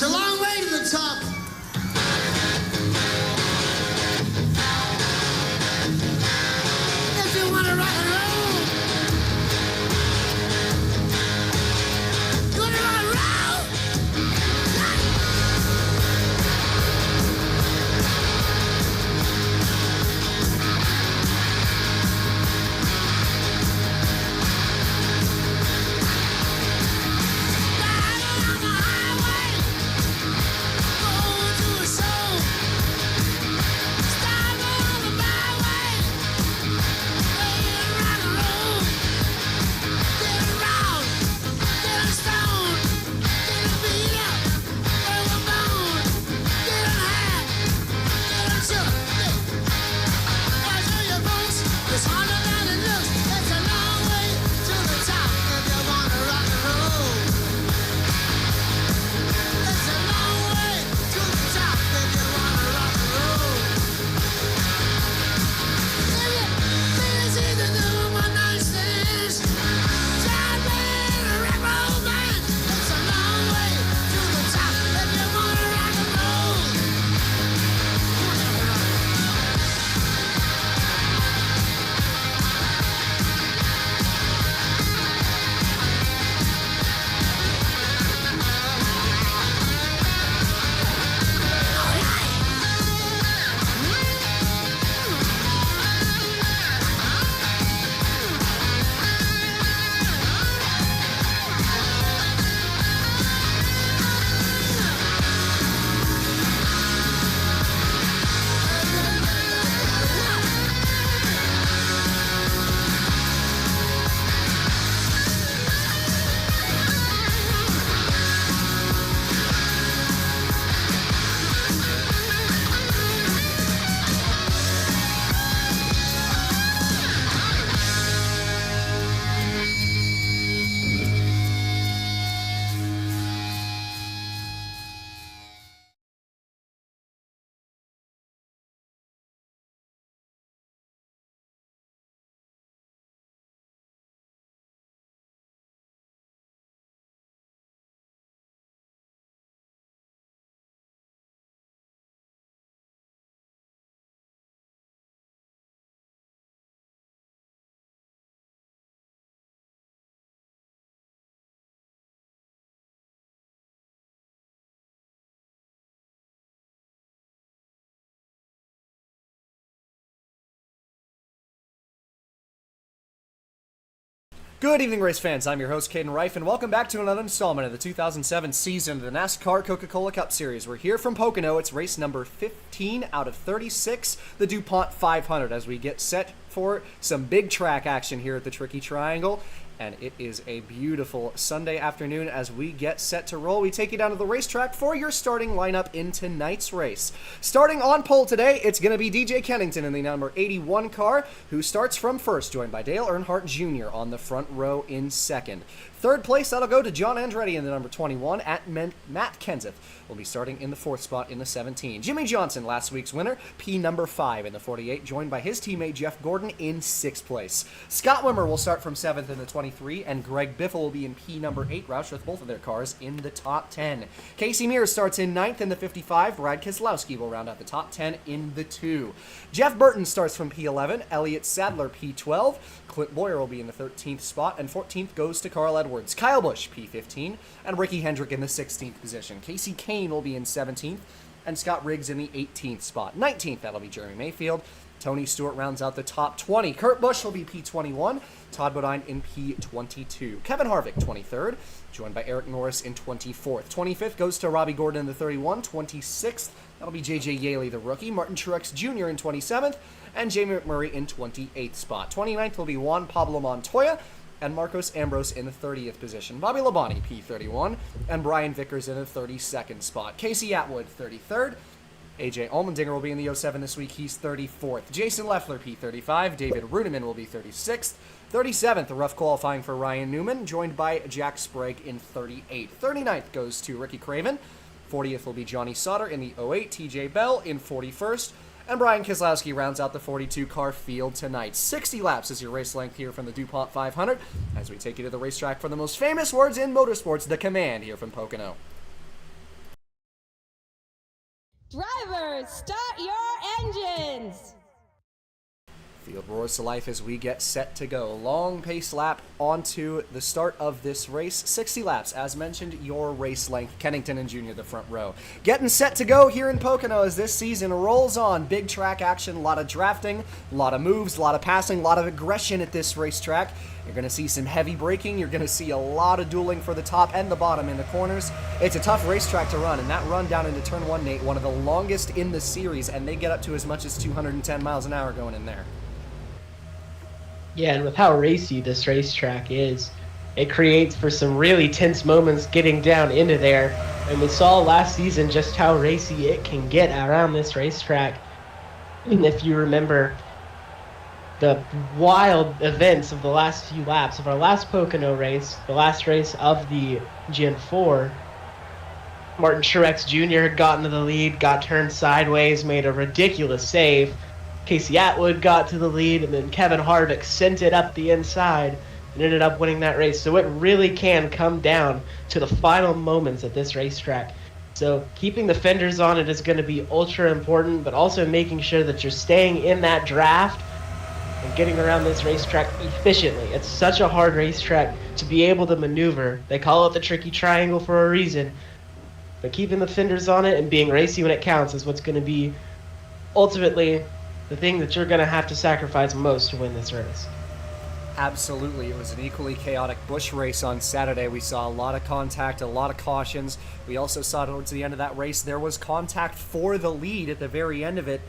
It's a long way to the top. If you want to rock and roll, you want to rock and roll? Riding on the highway, going to a show. Stopping on the byway, playing rock and roll. Getting round, getting stoned, getting beat up, where we're born. Getting high, getting shook. Why do you folks? It's harder than it looks. It's a long way to the top if you wanna rock and roll. It's a long way to the top if you wanna rock and roll. If you think it's easy to do one night stands, try playing a rock and roll band. It's a long way to the top if you wanna rock and roll. Good evening, race fans. I'm your host, Caden Reif, and welcome back to another installment of the 2007 season of the NASCAR Coca-Cola Cup Series. We're here from Pocono. It's race number 15 out of 36, the DuPont 500, as we get set for some big track action here at the Tricky Triangle. And it is a beautiful Sunday afternoon as we get set to roll. We take you down to the racetrack for your starting lineup in tonight's race. Starting on pole today, it's going to be DJ Kennington in the number 81 car, who starts from first, joined by Dale Earnhardt Jr. on the front row in second. Third place, that'll go to John Andretti in the number 21. Matt Kenseth will be starting in the fourth spot in the 17. Jimmy Johnson, last week's winner, P number 5 in the 48, joined by his teammate Jeff Gordon in sixth place. Scott Wimmer will start from 7th in the 23, and Greg Biffle will be in P number 8, Roush with both of their cars in the top 10. Casey Mears starts in 9th in the 55. Brad Keselowski will round out the top 10 in the 2. Jeff Burton starts from P11. Elliott Sadler P12. Clint Boyer will be in the 13th spot, and 14th goes to Carl Edwards. Kyle Busch P15, and Ricky Hendrick in the 16th position. Casey Kane will be in 17th, and Scott Riggs in the 18th spot. 19th, that'll be Jeremy Mayfield. Tony Stewart rounds out the top 20. Kurt Busch will be P21. Todd Bodine in P22. Kevin Harvick, 23rd, joined by Eric Norris in 24th. 25th goes to Robbie Gordon in the 31. 26th, that'll be J.J. Yaley, the rookie. Martin Truex Jr. in 27th, and Jamie McMurray in 28th spot. 29th will be Juan Pablo Montoya, and Marcos Ambrose in the 30th position. Bobby Labonte, P31, and Brian Vickers in the 32nd spot. Casey Atwood, 33rd. AJ Allmendinger will be in the 07 this week. He's 34th. Jason Leffler, P35. David Runeman will be 36th. 37th, a rough qualifying for Ryan Newman, joined by Jack Sprague in 38th. 39th goes to Ricky Craven. 40th will be Johnny Sauter in the 08. TJ Bell in 41st. And Brian Keselowski rounds out the 42-car field tonight. 60 laps is your race length here from the DuPont 500 as we take you to the racetrack for the most famous words in motorsports, the command here from Pocono. drivers, start your engines! Field roars to life as we get set to go. Long pace lap onto the start of this race. 60 laps, as mentioned, your race length. Kennington and Junior, the front row. Getting set to go here in Pocono as this season rolls on. Big track action, a lot of drafting, a lot of moves, a lot of passing, a lot of aggression at this racetrack. You're going to see some heavy braking. You're going to see a lot of dueling for the top and the bottom in the corners. It's a tough racetrack to run, and that run down into turn 1, Nate, one of the longest in the series, and they get up to as much as 210 miles an hour going in there. Yeah, and with how racy this racetrack is, it creates for some really tense moments getting down into there. And we saw last season just how racy it can get around this racetrack. And if you remember the wild events of the last few laps of our last Pocono race, the last race of the Gen 4, Martin Truex Jr. had gotten to the lead, got turned sideways, made a ridiculous save. Casey Atwood got to the lead, and then Kevin Harvick sent it up the inside and ended up winning that race. So it really can come down to the final moments at this racetrack. So keeping the fenders on it is going to be ultra important, but also making sure that you're staying in that draft and getting around this racetrack efficiently. It's such a hard racetrack to be able to maneuver. They call it the tricky triangle for a reason. But keeping the fenders on it and being racy when it counts is what's going to be ultimately the thing that you're going to have to sacrifice most to win this race. Absolutely. It was an equally chaotic Busch race on Saturday. We saw a lot of contact, a lot of cautions. We also saw towards the end of that race there was contact for the lead at the very end of it.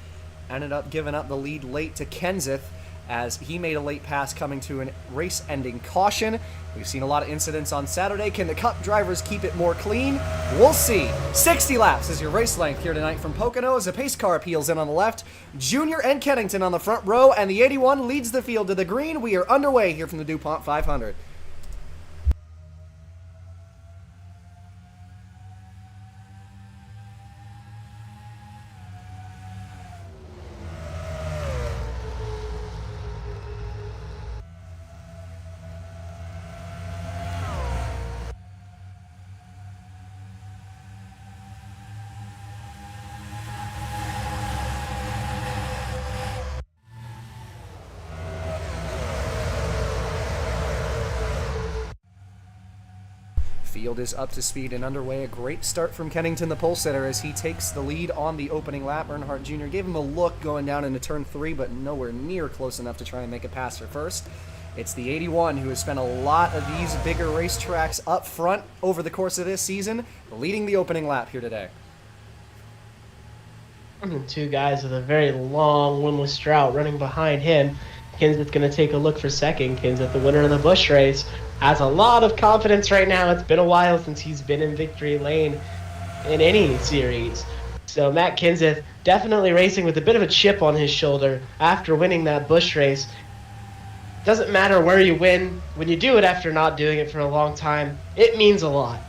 Ended up giving up the lead late to Kenseth as he made a late pass coming to a race-ending caution. We've seen a lot of incidents on Saturday. Can the Cup drivers keep it more clean? We'll see. 60 laps is your race length here tonight from Pocono as a pace car peels in on the left. Junior and Kennington on the front row, and the 81 leads the field to the green. We are underway here from the DuPont 500. Field is up to speed and underway. A great start from Kennington, the pole sitter, as he takes the lead on the opening lap. Earnhardt Jr. gave him a look going down into turn 3, but nowhere near close enough to try and make a pass for first. It's the 81 who has spent a lot of these bigger racetracks up front over the course of this season, leading the opening lap here today. Two guys with a very long winless drought running behind him. Kenseth going to take a look for second. Kenseth, the winner of the Busch race, has a lot of confidence right now. It's been a while since he's been in victory lane in any series. So Matt Kenseth definitely racing with a bit of a chip on his shoulder after winning that Busch race. Doesn't matter where you win. When you do it after not doing it for a long time, it means a lot.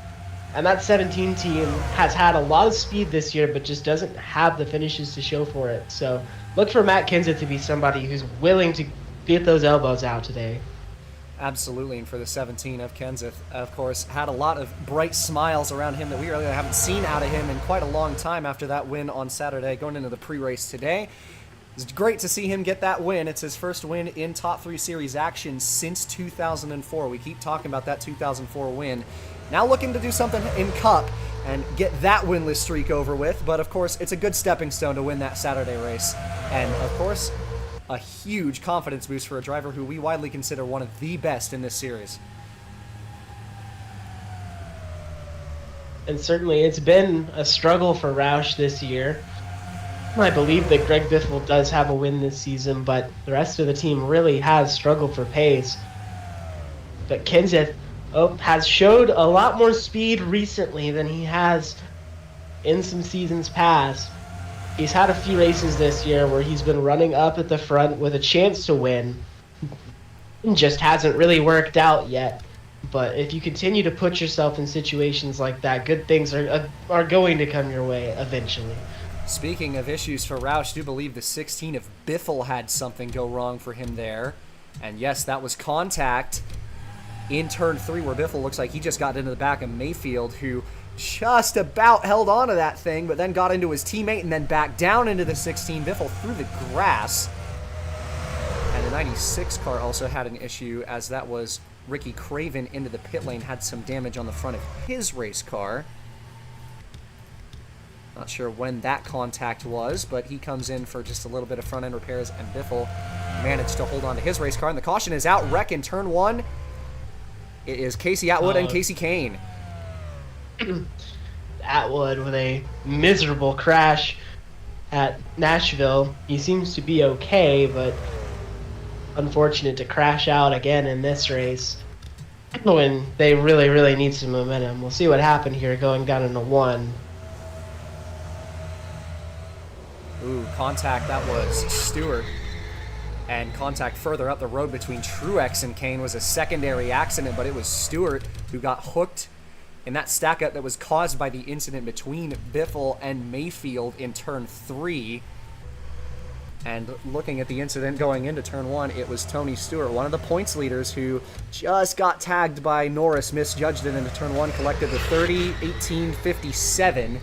And that 17 team has had a lot of speed this year, but just doesn't have the finishes to show for it. So look for Matt Kenseth to be somebody who's willing to get those elbows out today. Absolutely, and for the 17 of Kenseth, of course, had a lot of bright smiles around him that we really haven't seen out of him in quite a long time after that win on Saturday, going into the pre-race today. It's great to see him get that win. It's his first win in Top 3 Series action since 2004. We keep talking about that 2004 win. Now looking to do something in Cup and get that winless streak over with, but of course, it's a good stepping stone to win that Saturday race. And of course, a huge confidence boost for a driver who we widely consider one of the best in this series. And certainly it's been a struggle for Roush this year. I believe that Greg Biffle does have a win this season, but the rest of the team really has struggled for pace. But Kenseth has showed a lot more speed recently than he has in some seasons past. He's had a few races this year where he's been running up at the front with a chance to win. It just hasn't really worked out yet. But if you continue to put yourself in situations like that, good things are going to come your way eventually. Speaking of issues for Roush, I do believe the 16 of Biffle had something go wrong for him there. And yes, that was contact in turn 3 where Biffle looks like he just got into the back of Mayfield, who just about held on to that thing, but then got into his teammate and then back down into the 16. Biffle through the grass. And the 96 car also had an issue, as that was Ricky Craven into the pit lane, had some damage on the front of his race car. Not sure when that contact was, but he comes in for just a little bit of front-end repairs, and Biffle managed to hold on to his race car, and the caution is out. Wreck in turn 1. It is Casey Atwood and Casey Kane. Atwood with a miserable crash at Nashville. He seems to be okay, but unfortunate to crash out again in this race when they really, really need some momentum. We'll see what happened here going down into 1. Ooh, contact, that was Stewart. And contact further up the road between Truex and Kane was a secondary accident, but it was Stewart who got hooked in that stack-up that was caused by the incident between Biffle and Mayfield in turn 3. And looking at the incident going into turn 1, it was Tony Stewart, one of the points leaders, who just got tagged by Norris, misjudged it into turn 1, collected the 30-18-57.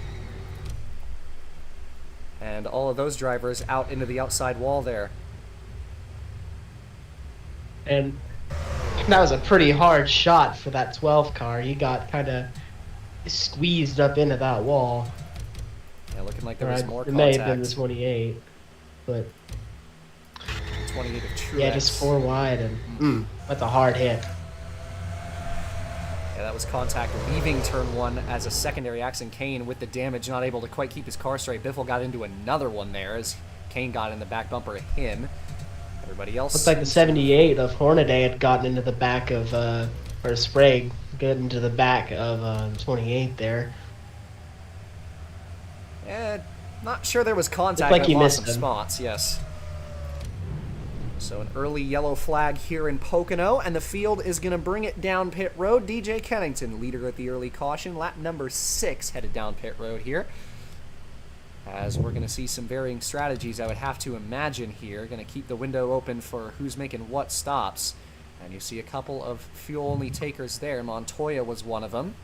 And all of those drivers out into the outside wall there. And that was a pretty hard shot for that 12 car. He got kind of squeezed up into that wall. Yeah, looking like there was more contact. It may have been the 28, but 28 of Truex. yeah, just 4 wide, and that's a hard hit. Yeah, that was contact leaving turn 1 as a secondary accident. Kane with the damage, not able to quite keep his car straight. Biffle got into another one there as Kane got in the back bumper of him. Everybody else... Looks like the 78 of Hornaday had gotten into the back of, or Sprague, got into the back of 28 there. Not sure there was contact. Looked like he lost missed some him. spots, yes. So an early yellow flag here in Pocono, and the field is going to bring it down pit road. DJ Kennington, leader at the early caution. Lap number 6 headed down pit road here. As we're going to see some varying strategies, I would have to imagine here. Going to keep the window open for who's making what stops. And you see a couple of fuel-only takers there. Montoya was one of them.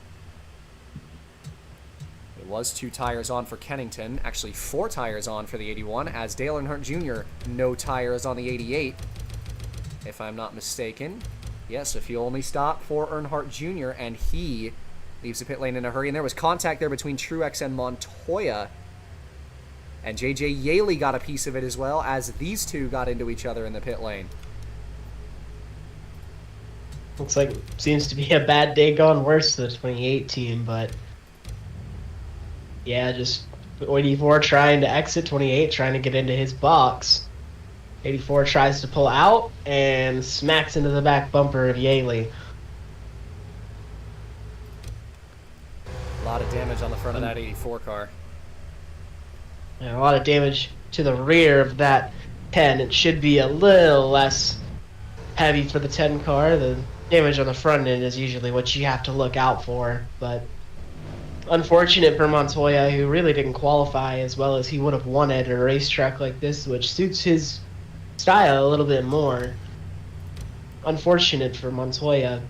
It was 2 tires on for Kennington. Actually, 4 tires on for the 81, as Dale Earnhardt Jr. no tires on the 88, if I'm not mistaken. Yes, a fuel-only stop for Earnhardt Jr., and he leaves the pit lane in a hurry. And there was contact there between Truex and Montoya. And J.J. Yaley got a piece of it as well, as these two got into each other in the pit lane. Looks like it seems to be a bad day gone worse for the 28 team, but yeah, just 84 trying to exit, 28 trying to get into his box. 84 tries to pull out and smacks into the back bumper of Yaley. A lot of damage on the front of that 84 car. And a lot of damage to the rear of that 10. It should be a little less heavy for the 10 car. The damage on the front end is usually what you have to look out for, but unfortunate for Montoya, who really didn't qualify as well as he would have wanted at a racetrack like this, which suits his style a little bit more. Unfortunate for Montoya,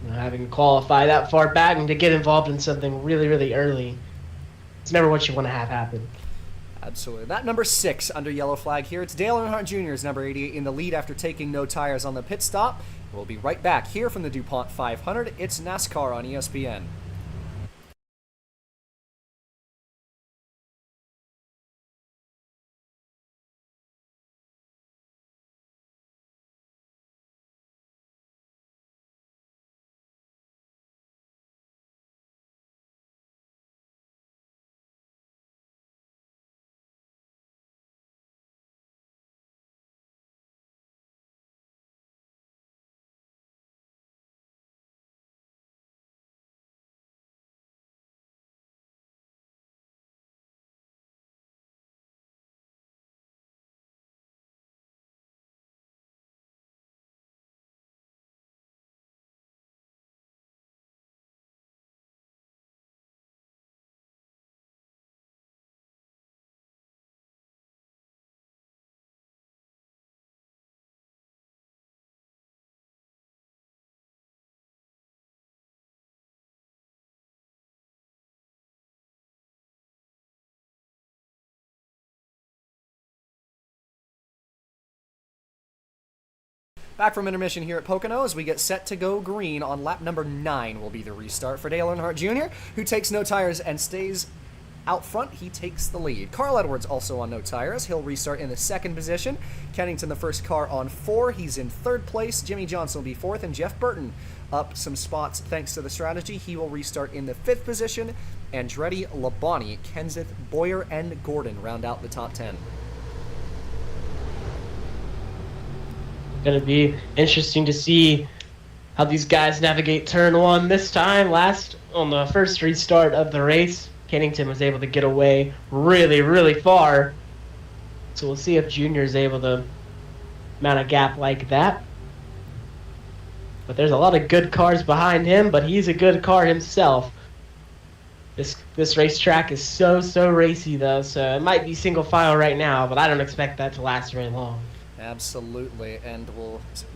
having to qualify that far back and to get involved in something really, really early. It's never what you want to have happen. Absolutely. That number 6 under yellow flag here. It's Dale Earnhardt Jr.'s number 88 in the lead after taking no tires on the pit stop. We'll be right back here from the DuPont 500. It's NASCAR on ESPN. Back from intermission here at Pocono as we get set to go green on lap number 9 will be the restart for Dale Earnhardt Jr., who takes no tires and stays out front. He takes the lead. Carl Edwards also on no tires. He'll restart in the 2nd position. Kennington, the first car, on 4. He's in 3rd place. Jimmy Johnson will be 4th, and Jeff Burton up some spots thanks to the strategy. He will restart in the 5th position. Andretti, Labonte, Kenseth, Boyer, and Gordon round out the top 10. Going to be interesting to see how these guys navigate turn 1 this time. Last, on the first restart of the race, Kennington was able to get away really, really far. So we'll see if Junior is able to mount a gap like that. But there's a lot of good cars behind him, but he's a good car himself. This racetrack is so racy, though, so it might be single file right now, but I don't expect that to last very long. Absolutely, and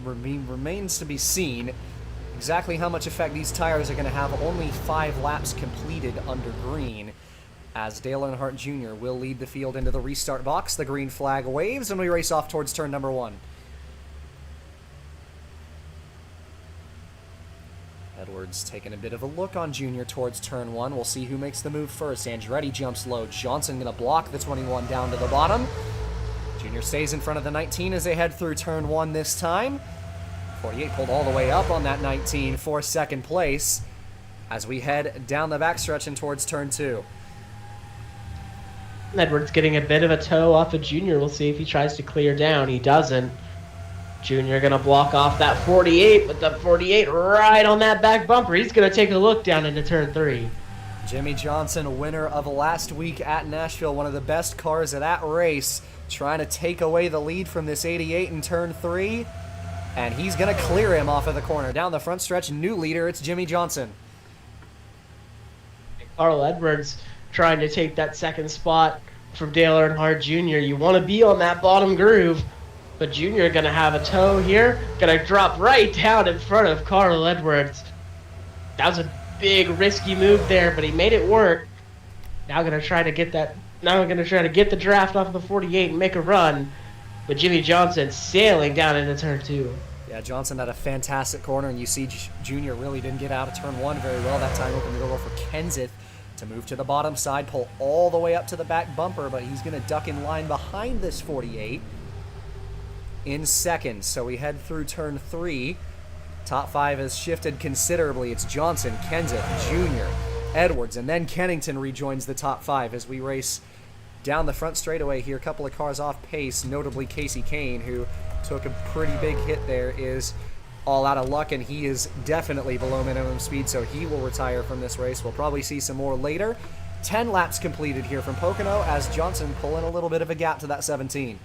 remains to be seen exactly how much effect these tires are going to have. Only 5 laps completed under green, as Dale Earnhardt Jr. will lead the field into the restart box. The green flag waves, and we race off towards turn number 1. Edwards taking a bit of a look on Junior towards turn 1. We'll see who makes the move first. Andretti jumps low. Johnson going to block the 21 down to the bottom. Junior stays in front of the 19 as they head through turn 1 this time. 48 pulled all the way up on that 19 for 2nd place as we head down the backstretch and towards turn 2. Edwards getting a bit of a toe off of Junior. We'll see if he tries to clear down. He doesn't. Junior going to block off that 48, but the 48 right on that back bumper. He's going to take a look down into turn 3. Jimmy Johnson, winner of last week at Nashville, one of the best cars of that race, trying to take away the lead from this 88 in turn 3, and he's going to clear him off of the corner. Down the front stretch, new leader, it's Jimmy Johnson. Carl Edwards trying to take that 2nd spot from Dale Earnhardt Jr. You want to be on that bottom groove, but Junior going to have a toe here, going to drop right down in front of Carl Edwards. That was a big risky move there, but he made it work. Now going to try to get that. Now we're going to try to get the draft off of the 48 and make a run, with Jimmy Johnson sailing down into turn 2. Yeah, Johnson had a fantastic corner, and you see Junior really didn't get out of turn 1 very well that time. Opened the door for Kenseth to move to the bottom side, pull all the way up to the back bumper, but he's going to duck in line behind this 48 in 2nd. So we head through turn 3. Top 5 has shifted considerably. It's Johnson, Kenseth, Junior, Edwards, and then Kennington rejoins the top 5 as we race down the front straightaway here. A couple of cars off pace, notably Casey Kane, who took a pretty big hit there, is all out of luck, and he is definitely below minimum speed, so he will retire from this race. We'll probably see some more later. 10 laps completed here from Pocono as Johnson pulling a little bit of a gap to that 17.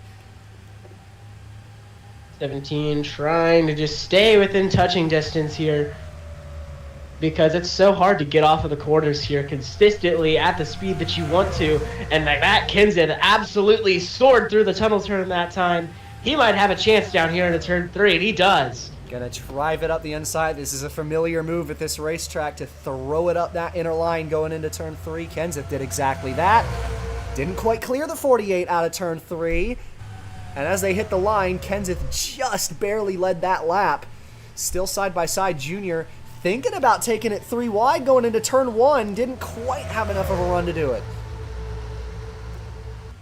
17 trying to just stay within touching distance here, because it's so hard to get off of the corners here consistently at the speed that you want to. And like that, Kenseth absolutely soared through the tunnel turn that time. He might have a chance down here in turn 3, and he does. Gonna drive it up the inside. This is a familiar move at this racetrack, to throw it up that inner line going into turn 3. Kenseth did exactly that. Didn't quite clear the 48 out of turn 3. And as they hit the line, Kenseth just barely led that lap. Still side by side, Junior thinking about taking it 3 wide going into turn 1. Didn't quite have enough of a run to do it.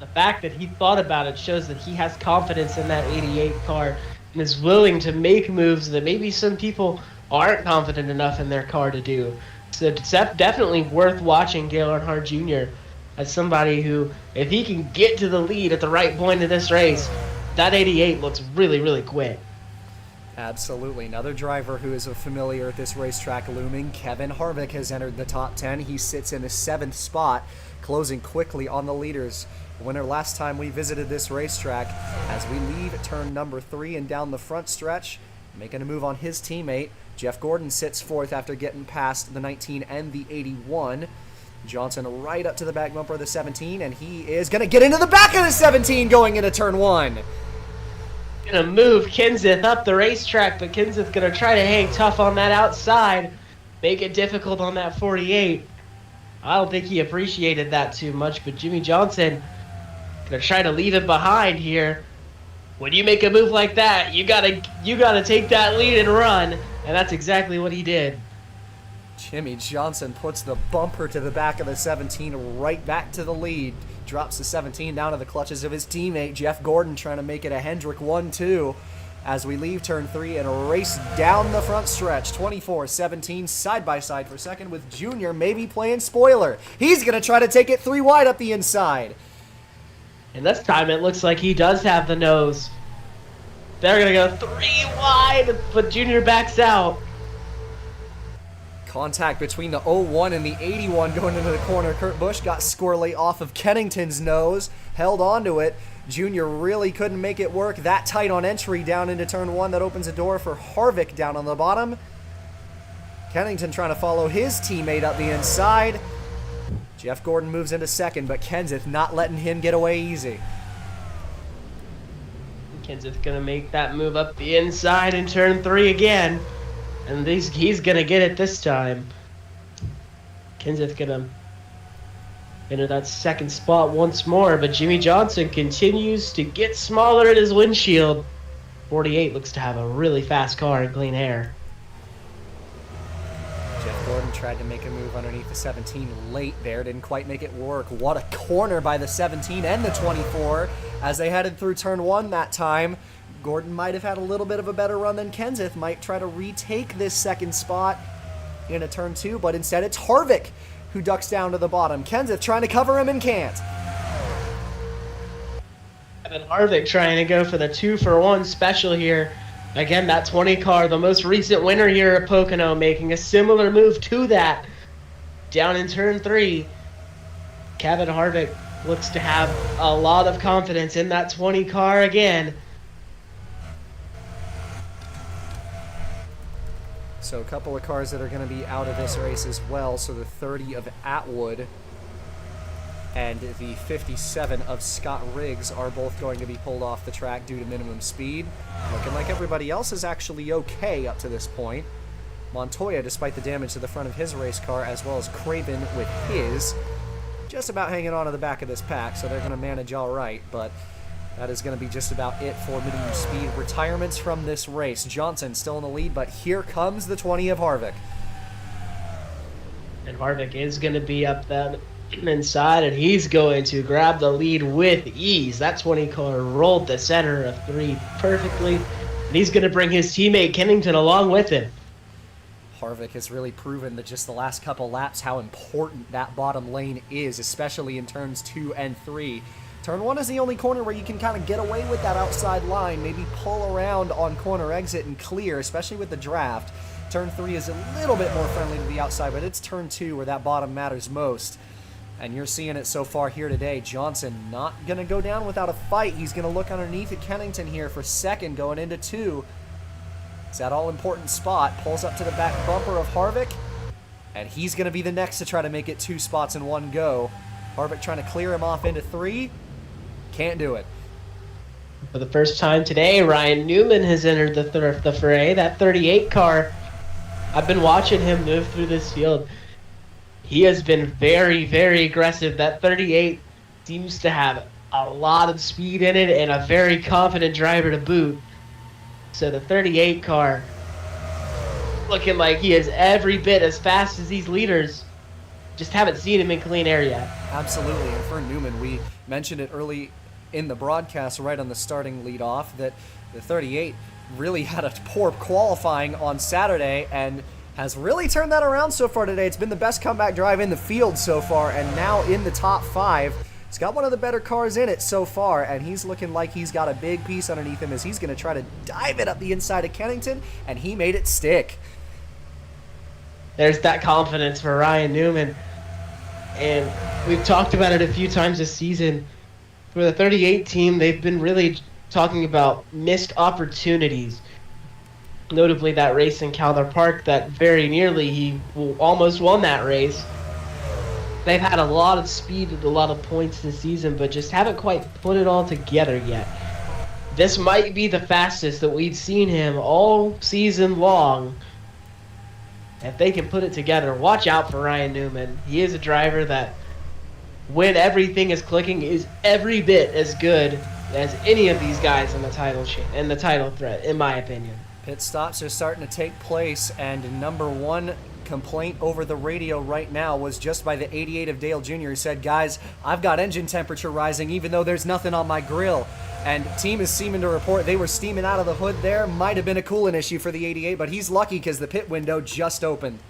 The fact that he thought about it shows that he has confidence in that 88 car and is willing to make moves that maybe some people aren't confident enough in their car to do. So it's definitely worth watching Dale Earnhardt Jr. as somebody who, if he can get to the lead at the right point of this race, that 88 looks really, really quick. Absolutely. Another driver who is a familiar at this racetrack looming, Kevin Harvick, has entered the top 10. He sits in the 7th spot, closing quickly on the leaders. Winner last time we visited this racetrack. As we leave turn number 3 and down the front stretch, making a move on his teammate. Jeff Gordon sits 4th after getting past the 19 and the 81. Johnson right up to the back bumper of the 17, and he is going to get into the back of the 17 going into turn 1. Gonna move Kenseth up the racetrack, but Kenseth gonna try to hang tough on that outside, make it difficult on that 48. I don't think he appreciated that too much, but Jimmy Johnson gonna try to leave it behind here. when you make a move like that, you gotta take that lead and run, and that's exactly what he did. Jimmy Johnson puts the bumper to the back of the 17, right back to the lead. Drops the 17 down to the clutches of his teammate, Jeff Gordon, trying to make it a Hendrick 1-2 as we leave turn 3 and race down the front stretch. 24-17, side by side for second with Junior maybe playing spoiler. He's going to try to take it 3 wide up the inside. And this time it looks like he does have the nose. They're going to go 3 wide, but Junior backs out. Contact between the 01 and the 81 going into the corner. Kurt Busch got squarely off of Kennington's nose, held onto it. Junior really couldn't make it work that tight on entry down into turn 1. That opens a door for Harvick down on the bottom. Kennington trying to follow his teammate up the inside. Jeff Gordon moves into second, but Kenseth not letting him get away easy. Kenseth gonna make that move up the inside in turn 3 again. And he's gonna get it this time. Kenseth gonna enter that second spot once more, but Jimmy Johnson continues to get smaller in his windshield. 48 looks to have a really fast car and clean air. Jeff Gordon tried to make a move underneath the 17 late there, didn't quite make it work. What a corner by the 17 and the 24 as they headed through turn 1 that time. Gordon might have had a little bit of a better run than Kenseth, might try to retake this second spot in a turn 2, but instead it's Harvick who ducks down to the bottom. Kenseth trying to cover him and can't. And Harvick trying to go for the 2-for-1 special here. Again, that 20 car, the most recent winner here at Pocono, making a similar move to that. Down in turn 3, Kevin Harvick looks to have a lot of confidence in that 20 car again. So a couple of cars that are going to be out of this race as well. So the 30 of Atwood and the 57 of Scott Riggs are both going to be pulled off the track due to minimum speed. Looking like everybody else is actually okay up to this point. Montoya, despite the damage to the front of his race car, as well as Craven with his, just about hanging on to the back of this pack, so they're going to manage all right, but that is going to be just about it for minimum speed retirements from this race. Johnson still in the lead, but here comes the 20 of Harvick. And Harvick is going to be up that inside, and he's going to grab the lead with ease. That 20 car rolled the center of 3 perfectly, and he's going to bring his teammate Kennington along with him. Harvick has really proven that just the last couple laps how important that bottom lane is, especially in turns 2 and 3. Turn 1 is the only corner where you can kind of get away with that outside line, maybe pull around on corner exit and clear, especially with the draft. Turn 3 is a little bit more friendly to the outside, but it's turn 2 where that bottom matters most. And you're seeing it so far here today. Johnson not going to go down without a fight. He's going to look underneath at Kennington here for second going into 2. It's that all-important spot. Pulls up to the back bumper of Harvick, and he's going to be the next to try to make it 2 spots in one go. Harvick trying to clear him off into 3. Can't do it. For the first time today, Ryan Newman has entered the fray. That 38 car, I've been watching him move through this field. He has been very, very aggressive. That 38 seems to have a lot of speed in it and a very confident driver to boot. So the 38 car looking like he is every bit as fast as these leaders. Just haven't seen him in clean air yet. Absolutely. And for Newman, we mentioned it early in the broadcast right on the starting lead off that the 38 really had a poor qualifying on Saturday and has really turned that around so far today. It's been the best comeback drive in the field so far, and now in the top 5. He's got one of the better cars in it so far, and he's looking like he's got a big piece underneath him as he's going to try to dive it up the inside of Kennington, and he made it stick. There's that confidence for Ryan Newman. And we've talked about it a few times this season. For the 38 team, they've been really talking about missed opportunities. Notably that race in Calder Park that very nearly he almost won that race. They've had a lot of speed and a lot of points this season, but just haven't quite put it all together yet. This might be the fastest that we've seen him all season long. If they can put it together, watch out for Ryan Newman. He is a driver that, when everything is clicking, is every bit as good as any of these guys in the title threat, in my opinion. Pit stops are starting to take place, and number one complaint over the radio right now was just by the 88 of Dale Jr. He said, guys, I've got engine temperature rising even though there's nothing on my grill. And team is seeming to report they were steaming out of the hood there. Might have been a coolant issue for the 88, but he's lucky because the pit window just opened.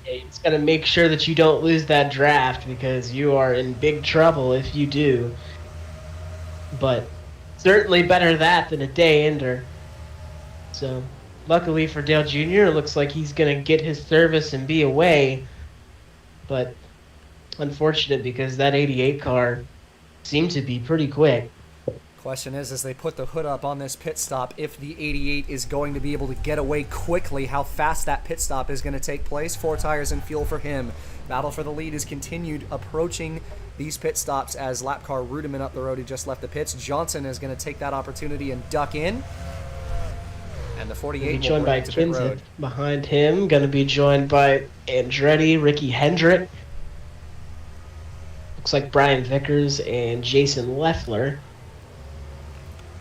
Yeah, you just got to make sure that you don't lose that draft because you are in big trouble if you do. But certainly better that than a day ender. So luckily for Dale Jr., it looks like he's going to get his service and be away. But unfortunate because that 88 car seemed to be pretty quick. Question is, as they put the hood up on this pit stop, if the 88 is going to be able to get away quickly, how fast that pit stop is going to take place. 4 tires and fuel for him. Battle for the lead is continued, approaching these pit stops as lap car Rudiman up the road who just left the pits. Johnson is going to take that opportunity and duck in. And the 48 will joined by bring it to pit road. Behind him, going to be joined by Andretti, Ricky Hendrick. Looks like Brian Vickers and Jason Leffler.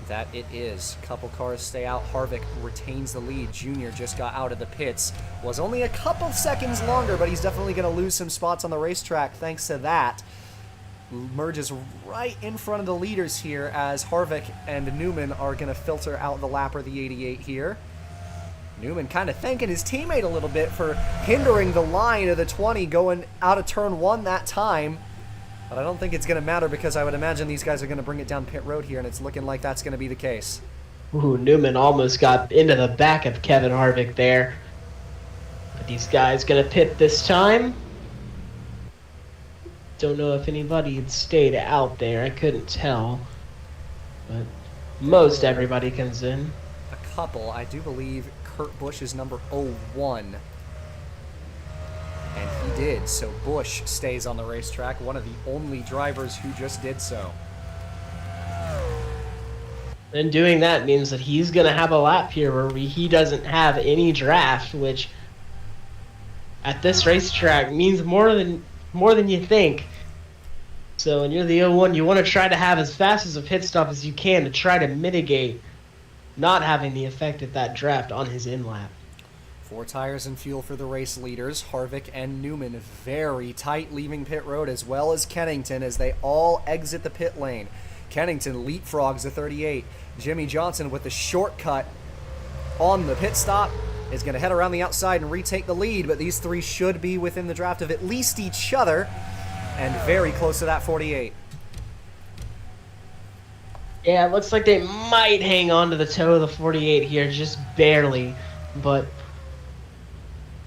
That it is. Couple cars stay out. Harvick retains the lead. Junior just got out of the pits. Was only a couple seconds longer, but he's definitely going to lose some spots on the racetrack thanks to that. Merges right in front of the leaders here as Harvick and Newman are going to filter out the lapper, the 88 here. Newman kind of thanking his teammate a little bit for hindering the line of the 20 going out of turn 1 that time. But I don't think it's going to matter because I would imagine these guys are going to bring it down pit road here, and it's looking like that's going to be the case. Ooh, Newman almost got into the back of Kevin Harvick there. But these guys going to pit this time. Don't know if anybody had stayed out there. I couldn't tell. But most everybody comes in. A couple. I do believe Kurt Busch is number 01. And he did, so Busch stays on the racetrack, one of the only drivers who just did so. And doing that means that he's going to have a lap here where he doesn't have any draft, which at this racetrack means more than you think. So when you're the 01, you want to try to have as fast as a pit stop as you can to try to mitigate not having the effect of that draft on his in-lap. 4 tires and fuel for the race leaders. Harvick and Newman very tight leaving pit road, as well as Kennington as they all exit the pit lane. Kennington leapfrogs the 38. Jimmy Johnson with the shortcut on the pit stop is going to head around the outside and retake the lead, but these 3 should be within the draft of at least each other and very close to that 48. Yeah, it looks like they might hang on to the toe of the 48 here, just barely, but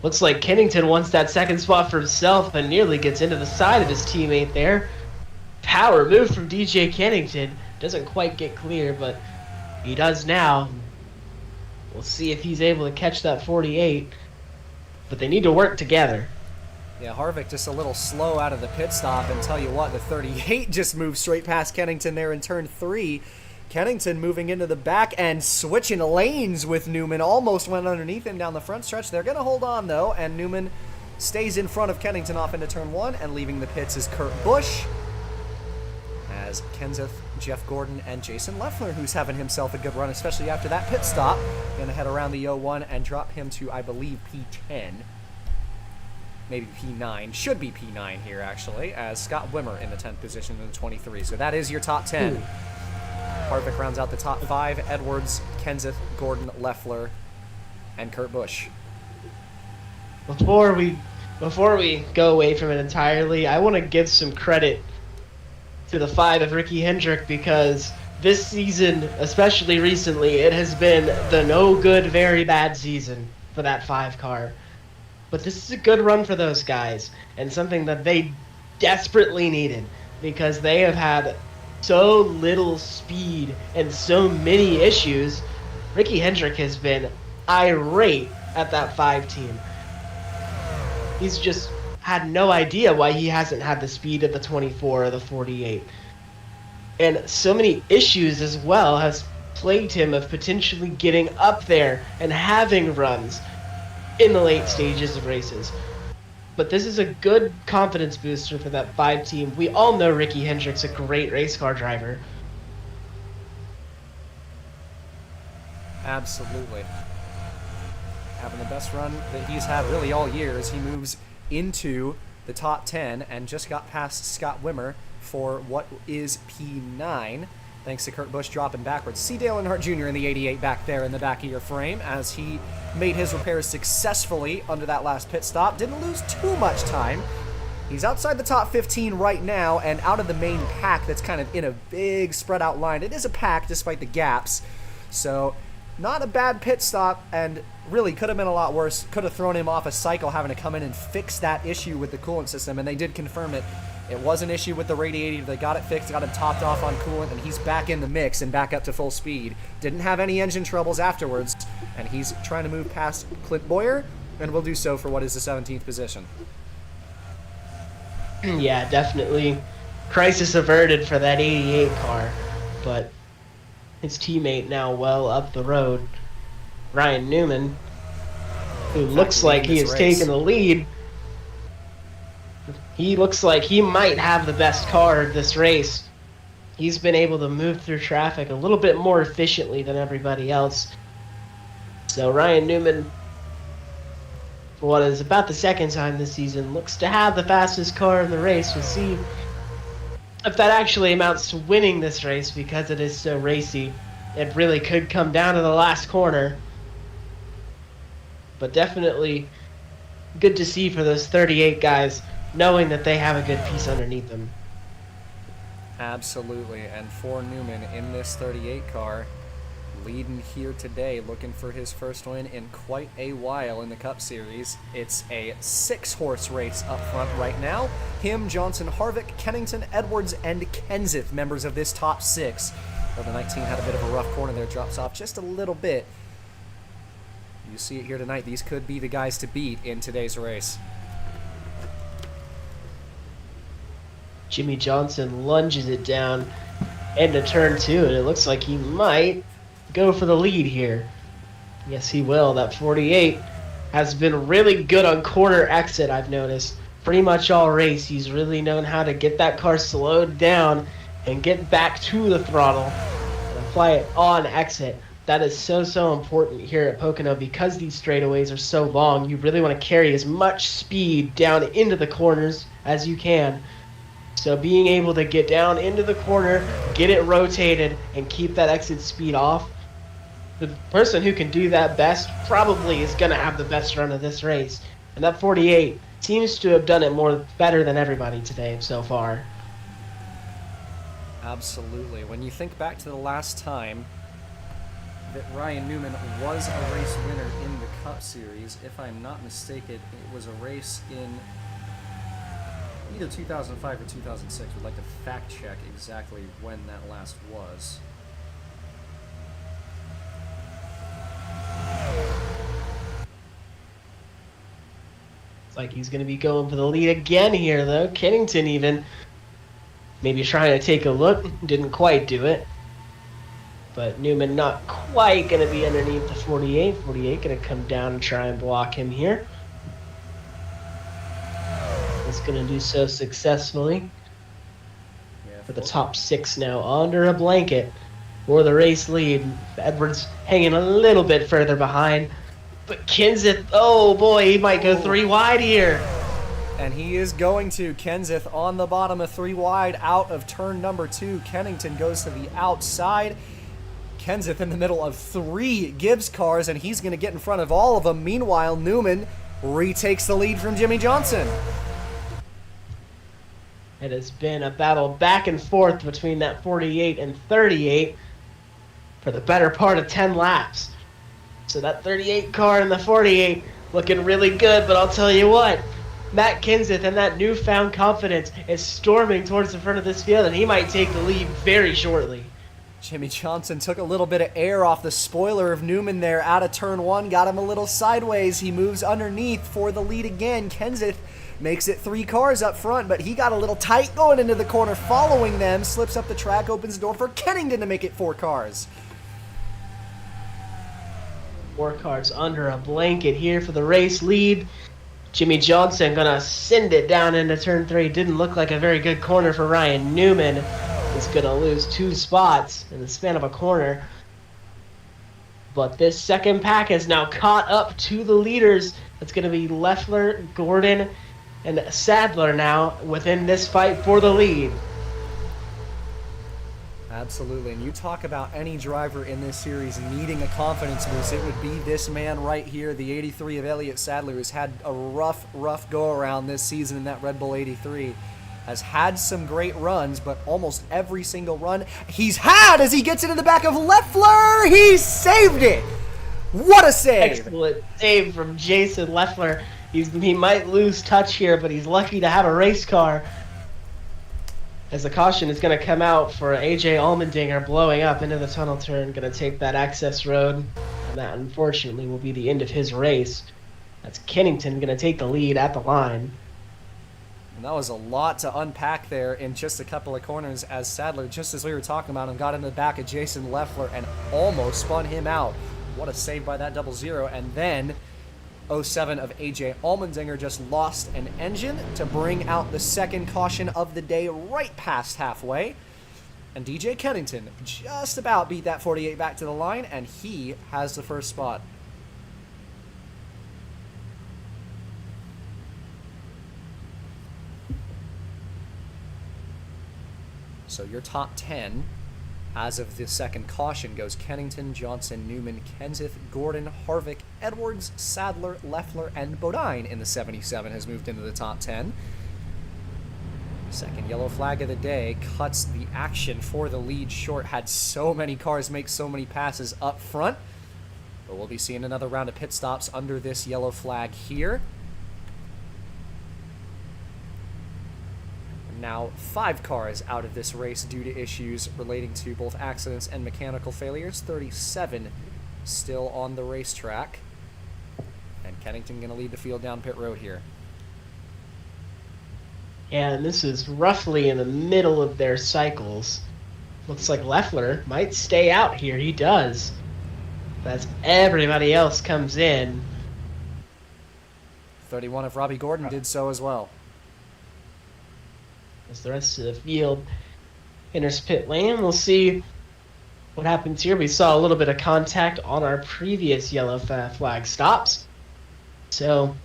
looks like Kennington wants that second spot for himself and nearly gets into the side of his teammate there. Power move from DJ Kennington. Doesn't quite get clear, but he does now. We'll see if he's able to catch that 48. But they need to work together. Yeah, Harvick just a little slow out of the pit stop, and tell you what, the 38 just moved straight past Kennington there in turn 3. Kennington moving into the back and switching lanes with Newman. Almost went underneath him down the front stretch. They're going to hold on, though, and Newman stays in front of Kennington off into turn 1, and leaving the pits is Kurt Busch, as Kenseth, Jeff Gordon, and Jason Leffler, who's having himself a good run, especially after that pit stop, going to head around the 01 and drop him to, I believe, P10. Maybe P9. Should be P9 here, actually, as Scott Wimmer in the 10th position in the 23. So that is your top 10. Harvick rounds out the top 5. Edwards, Kenseth, Gordon, Leffler, and Kurt Busch. Before we go away from it entirely, I want to give some credit to the 5 of Ricky Hendrick because this season, especially recently, it has been the no good, very bad season for that 5 car. But this is a good run for those guys and something that they desperately needed because they have had so little speed and so many issues. Ricky Hendrick has been irate at that 5 team. He's just had no idea why he hasn't had the speed of the 24 or the 48. And so many issues as well has plagued him of potentially getting up there and having runs in the late stages of races. But this is a good confidence booster for that 5 team. We all know Ricky Hendrick's a great race car driver. Absolutely. Having the best run that he's had really all year as he moves into the top 10 and just got past Scott Wimmer for what is P9. Thanks to Kurt Busch dropping backwards. See Dale Earnhardt Jr. in the 88 back there in the back of your frame as he made his repairs successfully under that last pit stop. Didn't lose too much time. He's outside the top 15 right now and out of the main pack that's kind of in a big spread out line. It is a pack despite the gaps. So not a bad pit stop and really could have been a lot worse. Could have thrown him off a cycle having to come in and fix that issue with the coolant system, and they did confirm it. It was an issue with the radiator. They got it fixed, got him topped off on coolant, and he's back in the mix and back up to full speed. Didn't have any engine troubles afterwards, and he's trying to move past Clint Boyer, and will do so for what is the 17th position. Yeah, definitely crisis averted for that 88 car, but his teammate now well up the road, Ryan Newman, who looks like he is taking the lead. He looks like he might have the best car this race. He's been able to move through traffic a little bit more efficiently than everybody else. So Ryan Newman, for what is about the second time this season, looks to have the fastest car in the race. We'll see if that actually amounts to winning this race because it is so racy. It really could come down to the last corner. But definitely good to see for those 38 guys, knowing that they have a good piece underneath them. Absolutely, and for Newman in this 38 car, leading here today, looking for his first win in quite a while in the Cup Series. It's a 6-horse race up front right now. Him, Johnson, Harvick, Kennington, Edwards, and Kenseth, members of this top 6. Though the 19 had a bit of a rough corner there, drops off just a little bit. You see it here tonight. These could be the guys to beat in today's race. Jimmy Johnson lunges it down into turn 2, and it looks like he might go for the lead here. Yes, he will. That 48 has been really good on corner exit, I've noticed. Pretty much all race, he's really known how to get that car slowed down and get back to the throttle and apply it on exit. That is so important here at Pocono because these straightaways are so long. You really want to carry as much speed down into the corners as you can. So being able to get down into the corner, get it rotated, and keep that exit speed off, the person who can do that best probably is going to have the best run of this race. And that 48 seems to have done it better than everybody today so far. Absolutely. When you think back to the last time that Ryan Newman was a race winner in the Cup Series, if I'm not mistaken, it was a race in either 2005 or 2006. We'd like to fact check exactly when that last was. It's like he's going to be going for the lead again here, though. Kennington even maybe trying to take a look. Didn't quite do it. But Newman not quite going to be underneath the 48. 48 going to come down and try and block him here. He's going to do so successfully. For the top 6 now under a blanket for the race lead. Edwards hanging a little bit further behind. But Kenseth, oh boy, he might go 3 wide here. And he is going to. Kenseth on the bottom of 3 wide out of turn number 2. Kennington goes to the outside. Kenseth in the middle of 3 Gibbs cars, and he's going to get in front of all of them. Meanwhile, Newman retakes the lead from Jimmy Johnson. It has been a battle back and forth between that 48 and 38 for the better part of 10 laps. So that 38 car and the 48 looking really good, but I'll tell you what, Matt Kenseth and that newfound confidence is storming towards the front of this field, and he might take the lead very shortly. Jimmy Johnson took a little bit of air off the spoiler of Newman there out of turn 1, got him a little sideways. He moves underneath for the lead again. Kenseth makes it 3 cars up front, but he got a little tight going into the corner following them, slips up the track, opens the door for Kennington to make it 4 cars. 4 cars under a blanket here for the race lead. Jimmy Johnson gonna send it down into turn 3. Didn't look like a very good corner for Ryan Newman. He's gonna lose 2 spots in the span of a corner. But this second pack has now caught up to the leaders. It's gonna be Leffler, Gordon, and Sadler now within this fight for the lead. Absolutely, and you talk about any driver in this series needing a confidence boost, it would be this man right here, the 83 of Elliott Sadler, who's had a rough go-around this season in that Red Bull 83. Has had some great runs, but almost every single run he's had as he gets into the back of Leffler, he saved it! What a save! Excellent save from Jason Leffler. He might lose touch here, but he's lucky to have a race car. As the caution is going to come out for AJ Allmendinger blowing up into the tunnel turn, going to take that access road. And that, unfortunately, will be the end of his race. That's Kennington going to take the lead at the line. And that was a lot to unpack there in just a couple of corners as Sadler, just as we were talking about him, got into the back of Jason Leffler and almost spun him out. What a save by that 00. And then 07 of AJ Allmendinger just lost an engine to bring out the second caution of the day right past halfway. And DJ Kennington just about beat that 48 back to the line, and he has the first spot. So your top 10 as of the second caution goes Kennington, Johnson, Newman, Kenseth, Gordon, Harvick, Edwards, Sadler, Leffler, and Bodine in the 77 has moved into the top 10. Second yellow flag of the day cuts the action for the lead short. Had so many cars make so many passes up front. But we'll be seeing another round of pit stops under this yellow flag here. Now 5 cars out of this race due to issues relating to both accidents and mechanical failures. 37 still on the racetrack. And Kennington going to lead the field down pit road here. And this is roughly in the middle of their cycles. Looks like Leffler might stay out here. He does. As everybody else comes in. 31 of Robbie Gordon did so as well. As the rest of the field enters pit lane, we'll see what happens here. We saw a little bit of contact on our previous yellow flag stops. So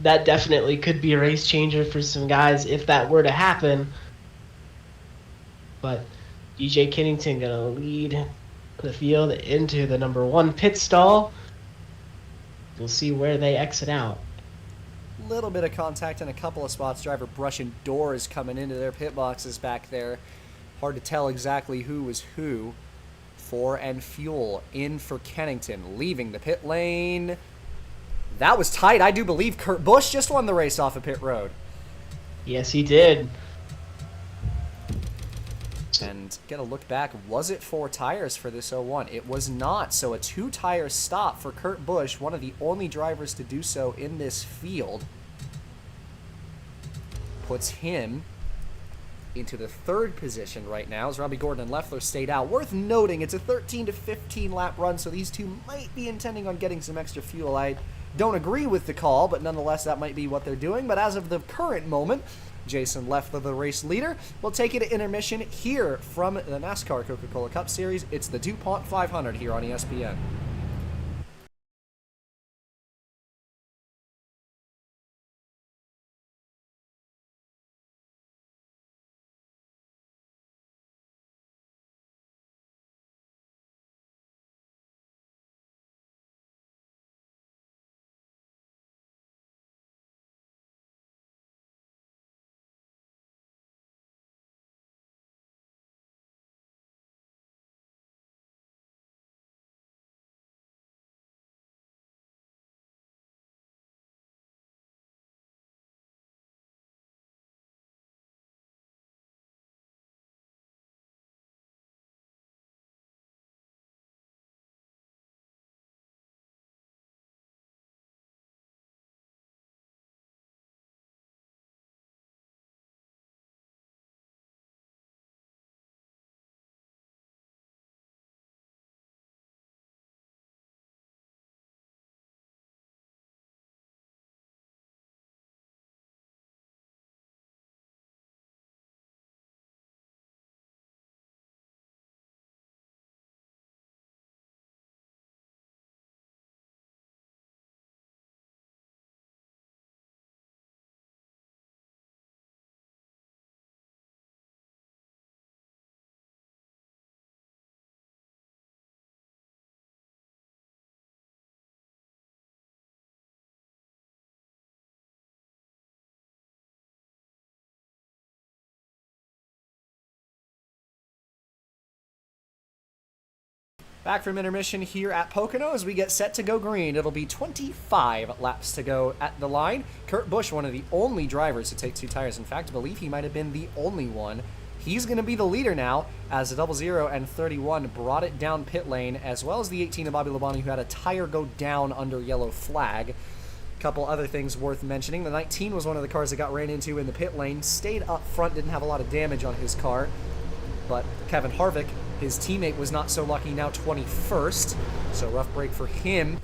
that definitely could be a race changer for some guys if that were to happen. But DJ Kennington going to lead the field into the number 1 pit stall. We'll see where they exit out. Little bit of contact in a couple of spots. Driver brushing doors coming into their pit boxes back there. Hard to tell exactly who was who. 4 and Fuel in for Kennington, leaving the pit lane. That was tight. I do believe Kurt Busch just won the race off of pit road. Yes, he did. And get a look back. Was it 4 tires for this 01? It was not. So a 2-tire stop for Kurt Busch, one of the only drivers to do so in this field. Puts him into the 3rd position right now as Robbie Gordon and Leffler stayed out. Worth noting, it's a 13 to 15 lap run, so these two might be intending on getting some extra fuel. I don't agree with the call, but nonetheless, that might be what they're doing. But as of the current moment, Jason Leffler, the race leader, will take it to intermission here from the NASCAR Coca-Cola Cup Series. It's the DuPont 500 here on ESPN. Back from intermission here at Pocono as we get set to go green. It'll be 25 laps to go at the line. Kurt Busch, one of the only drivers to take 2 tires. In fact, I believe he might have been the only one. He's going to be the leader now as the 00 and 31 brought it down pit lane, as well as the 18 of Bobby Labonte, who had a tire go down under yellow flag. Couple other things worth mentioning. The 19 was one of the cars that got ran into in the pit lane. Stayed up front, didn't have a lot of damage on his car. But Kevin Harvick, his teammate, was not so lucky, now 21st. So rough break for him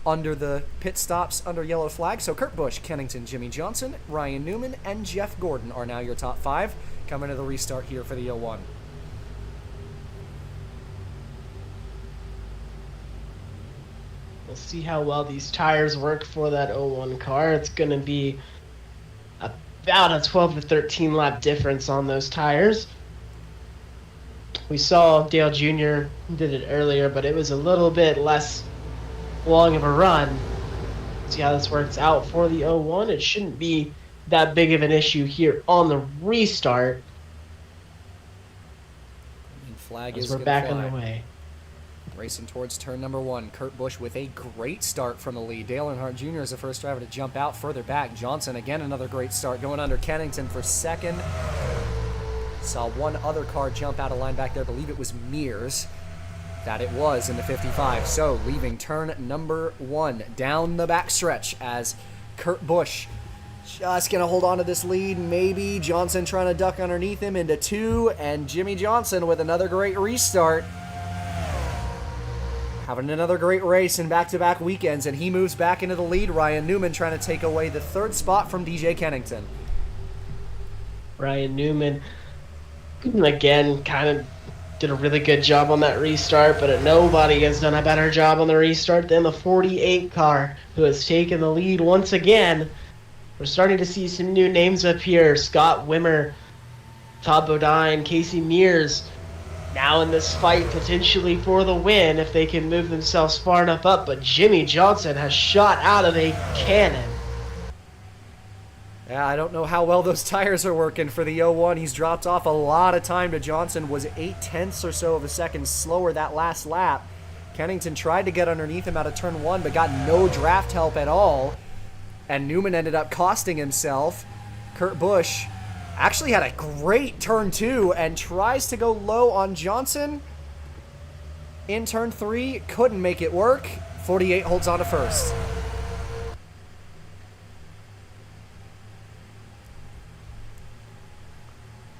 under the pit stops under yellow flag. So Kurt Busch, Kennington, Jimmy Johnson, Ryan Newman, and Jeff Gordon are now your top 5. Coming to the restart here for the 01. We'll see how well these tires work for that 01 car. It's going to be about a 12 to 13 lap difference on those tires. We saw Dale Jr. did it earlier, but it was a little bit less long of a run. See how this works out for the 01. It shouldn't be that big of an issue here on the restart. And flag as is we're back fly. on the way. Racing towards turn number 1. Kurt Busch with a great start from the lead. Dale Earnhardt Jr. is the first driver to jump out further back. Johnson, again, another great start, going under Kennington for second. Saw one other car jump out of line back there. I believe it was Mears. That it was in the 55. So leaving turn number 1 down the backstretch as Kurt Busch just going to hold on to this lead. Maybe Johnson trying to duck underneath him into 2. And Jimmy Johnson with another great restart. Having another great race in back-to-back weekends, and he moves back into the lead. Ryan Newman trying to take away the 3rd spot from DJ Kennington. Ryan Newman, again, kind of did a really good job on that restart, but nobody has done a better job on the restart than the 48 car, who has taken the lead once again. We're starting to see some new names up here. Scott Wimmer, Todd Bodine, Casey Mears, now in this fight potentially for the win if they can move themselves far enough up, but Jimmy Johnson has shot out of a cannon. Yeah, I don't know how well those tires are working for the 01. He's dropped off a lot of time to Johnson. Was 0.8 or so of a second slower that last lap. Kennington tried to get underneath him out of turn 1, but got no draft help at all. And Newman ended up costing himself. Kurt Busch actually had a great turn 2 and tries to go low on Johnson in turn 3. Couldn't make it work. 48 holds on to first.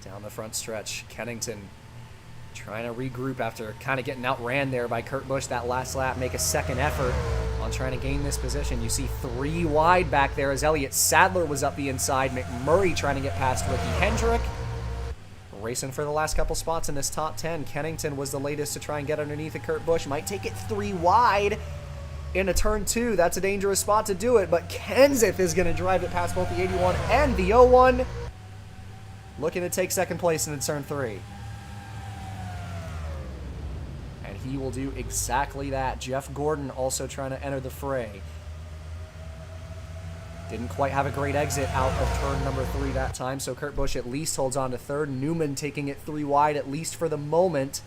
Down the front stretch, Kennington trying to regroup after kind of getting outran there by Kurt Busch that last lap. Make a second effort on trying to gain this position. You see 3 wide back there as Elliott Sadler was up the inside. McMurray trying to get past Ricky Hendrick. Racing for the last couple spots in this top 10. Kennington was the latest to try and get underneath of Kurt Busch. Might take it 3 wide into turn 2. That's a dangerous spot to do it, but Kenseth is going to drive it past both the 81 and the 01. Looking to take second place in turn 3. And he will do exactly that. Jeff Gordon also trying to enter the fray. Didn't quite have a great exit out of turn number 3 that time, so Kurt Busch at least holds on to 3rd. Newman taking it 3 wide, at least for the moment.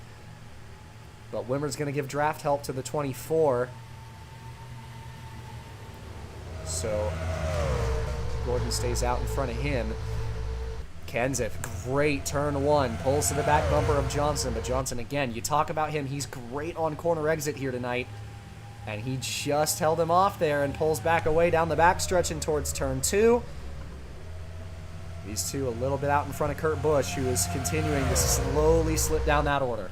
But Wimmer's going to give draft help to the 24. So Gordon stays out in front of him. Kenseth, great turn 1, pulls to the back bumper of Johnson, but Johnson, again, you talk about him, he's great on corner exit here tonight, and he just held him off there and pulls back away down the back stretch and towards turn 2. These two a little bit out in front of Kurt Busch, who is continuing to slowly slip down that order.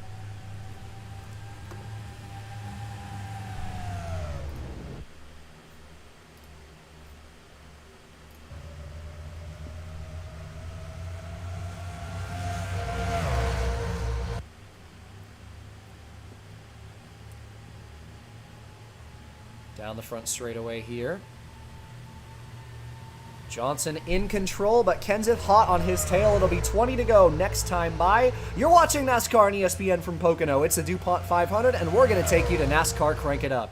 Down the front straightaway here. Johnson in control, but Kenseth hot on his tail. It'll be 20 to go next time by. You're watching NASCAR on ESPN from Pocono. It's the DuPont 500, and we're going to take you to NASCAR Crank It Up.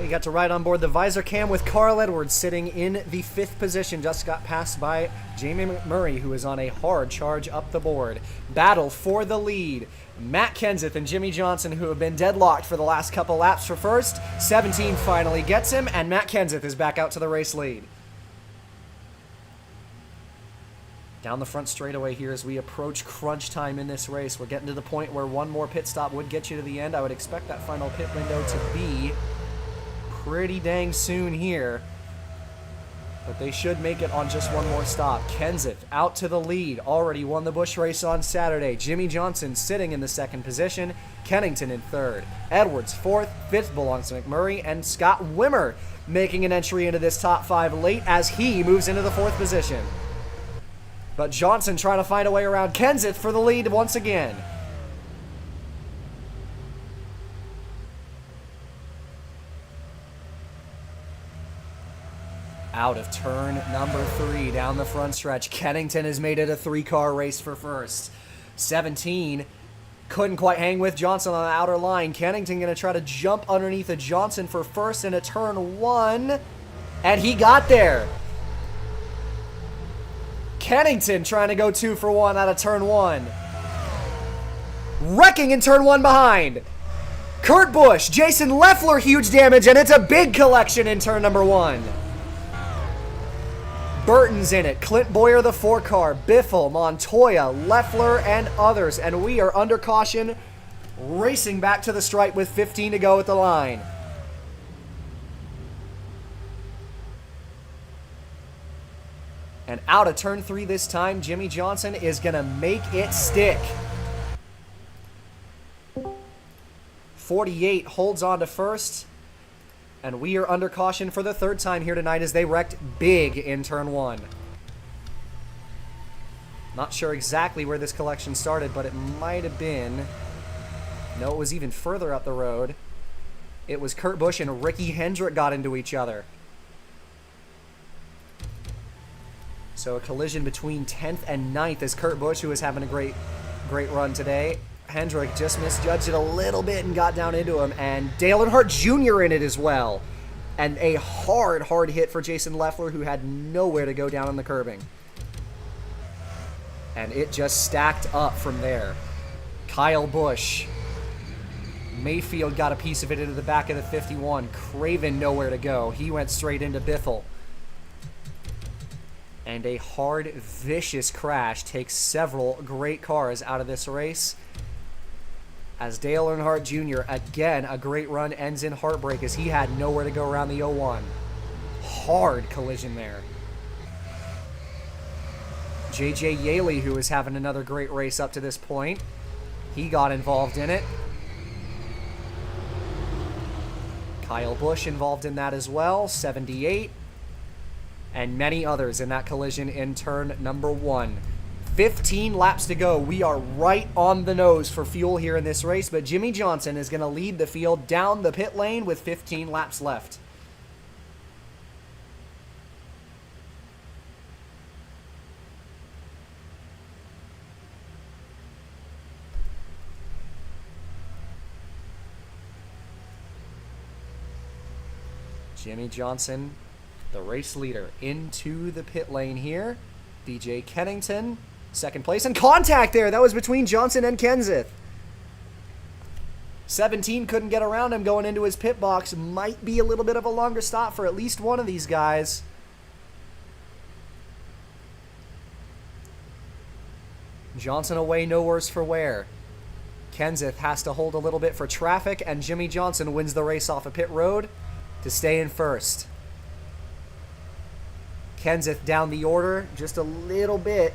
We got to ride on board the visor cam with Carl Edwards sitting in the 5th position. Just got passed by Jamie McMurray, who is on a hard charge up the board. Battle for the lead. Matt Kenseth and Jimmy Johnson, who have been deadlocked for the last couple laps for first. 17 finally gets him, and Matt Kenseth is back out to the race lead. Down the front straightaway here as we approach crunch time in this race. We're getting to the point where one more pit stop would get you to the end. I would expect that final pit window to be pretty dang soon here. But they should make it on just one more stop. Kenseth out to the lead. Already won the Busch race on Saturday. Jimmy Johnson sitting in the 2nd position. Kennington in 3rd. Edwards 4th. 5th belongs to McMurray. And Scott Wimmer making an entry into this top 5 late as he moves into the 4th position. But Johnson trying to find a way around Kenseth for the lead once again. Out of turn number 3 down the front stretch. Kennington has made it a 3-car race for first. 17 couldn't quite hang with Johnson on the outer line. Kennington going to try to jump underneath of Johnson for first into turn 1. And he got there. Kennington trying to go 2 for 1 out of turn 1. Wrecking in turn 1 behind. Kurt Busch, Jason Leffler, huge damage, and it's a big collection in turn number 1. Burton's in it. Clint Boyer, the 4-car. Biffle, Montoya, Leffler, and others. And we are under caution, racing back to the stripe with 15 to go at the line. And out of turn 3 this time, Jimmy Johnson is going to make it stick. 48 holds on to first. And we are under caution for the 3rd time here tonight as they wrecked big in turn 1. Not sure exactly where this collection started, but it might have been... No, it was even further up the road. It was Kurt Busch and Ricky Hendrick got into each other. So a collision between 10th and 9th as Kurt Busch, who is having a great run today. Hendrick just misjudged it a little bit and got down into him. And Dale Earnhardt Jr. in it as well. And a hard hit for Jason Leffler, who had nowhere to go down on the curbing. And it just stacked up from there. Kyle Busch. Mayfield got a piece of it into the back of the 51. Craven nowhere to go. He went straight into Biffle. And a hard, vicious crash takes several great cars out of this race. As Dale Earnhardt Jr., again, a great run ends in heartbreak as he had nowhere to go around the 01. Hard collision there. J.J. Yaley, who is having another great race up to this point, he got involved in it. Kyle Busch involved in that as well, 78. And many others in that collision in turn number 1. 15 laps to go. We are right on the nose for fuel here in this race, but Jimmy Johnson is going to lead the field down the pit lane with 15 laps left. Jimmy Johnson, the race leader, into the pit lane here. BJ Kennington, 2nd place, and contact there. That was between Johnson and Kenseth. 17 couldn't get around him going into his pit box. Might be a little bit of a longer stop for at least one of these guys. Johnson away, no worse for wear. Kenseth has to hold a little bit for traffic, and Jimmy Johnson wins the race off a pit road to stay in first. Kenseth down the order just a little bit.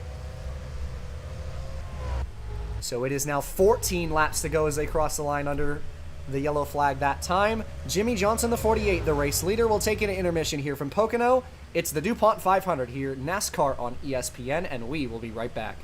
So it is now 14 laps to go as they cross the line under the yellow flag that time. Jimmy Johnson, the 48, the race leader, will take an intermission here from Pocono. It's the DuPont 500 here, NASCAR on ESPN, and we will be right back.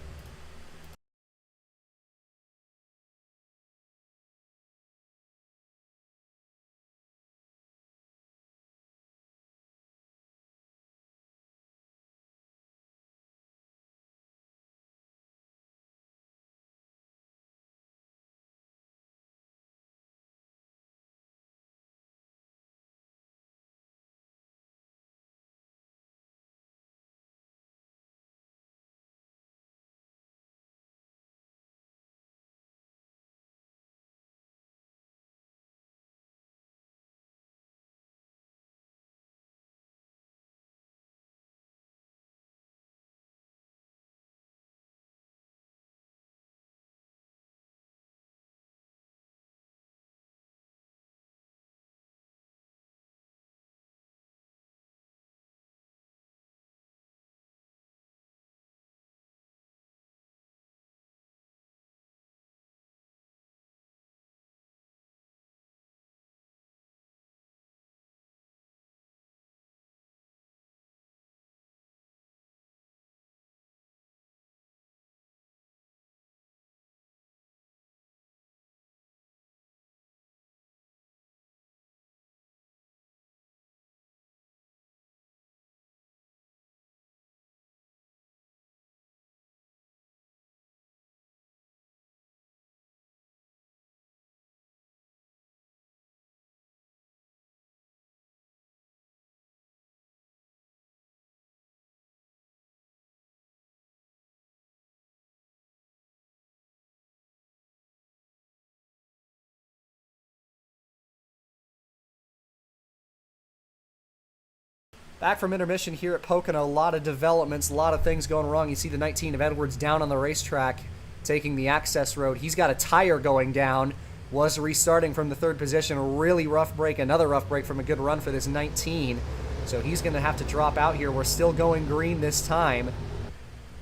Back from intermission here at Pocono, a lot of developments, a lot of things going wrong. You see the 19 of Edwards down on the racetrack, taking the access road. He's got a tire going down, was restarting from the third position. A really rough break, another rough break from a good run for this 19. So he's going to have to drop out here. We're still going green this time.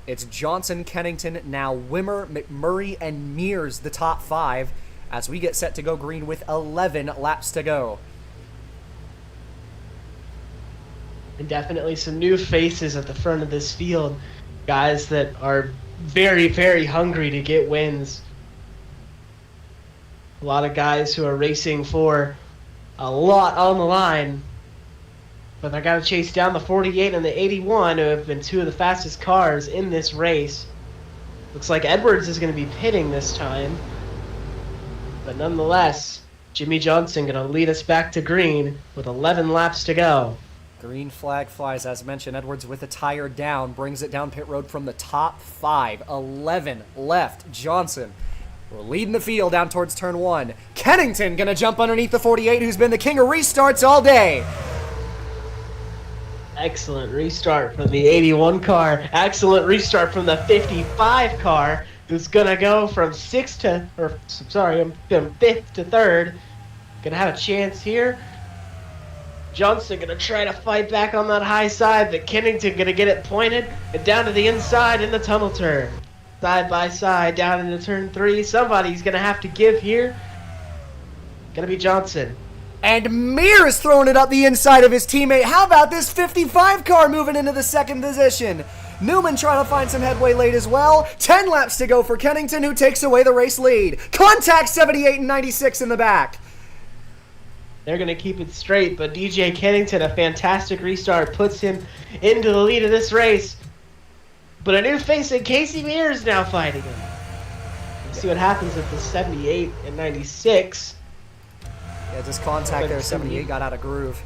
It's Johnson, Kennington, now Wimmer, McMurray, and Mears, the top 5, as we get set to go green with 11 laps to go. And definitely some new faces at the front of this field. Guys that are very, very hungry to get wins. A lot of guys who are racing for a lot on the line. But they got to chase down the 48 and the 81, who have been two of the fastest cars in this race. Looks like Edwards is going to be pitting this time. But nonetheless, Jimmy Johnson going to lead us back to green with 11 laps to go. Green flag flies, as mentioned. Edwards with a tire down, brings it down pit road from the top 5. 11 left. Johnson, we're leading the field down towards turn 1. Kennington gonna jump underneath the 48, who's been the king of restarts all day. Excellent restart from the 81 car. Excellent restart from the 55 car, who's gonna go from 5th to 3rd. Gonna have a chance here. Johnson gonna try to fight back on that high side, but Kennington gonna get it pointed and down to the inside in the tunnel turn. Side by side down into turn 3. Somebody's gonna have to give here. Gonna be Johnson. And Mears throwing it up the inside of his teammate. How about this 55 car moving into the 2nd position? Newman trying to find some headway late as well. 10 laps to go for Kennington, who takes away the race lead. Contact 78 and 96 in the back. They're going to keep it straight, but DJ Kennington, a fantastic restart, puts him into the lead of this race. But a new face in Casey Mears now fighting him. Let's see what happens with the 78 and 96. Yeah, just contact there. 78 got out of groove.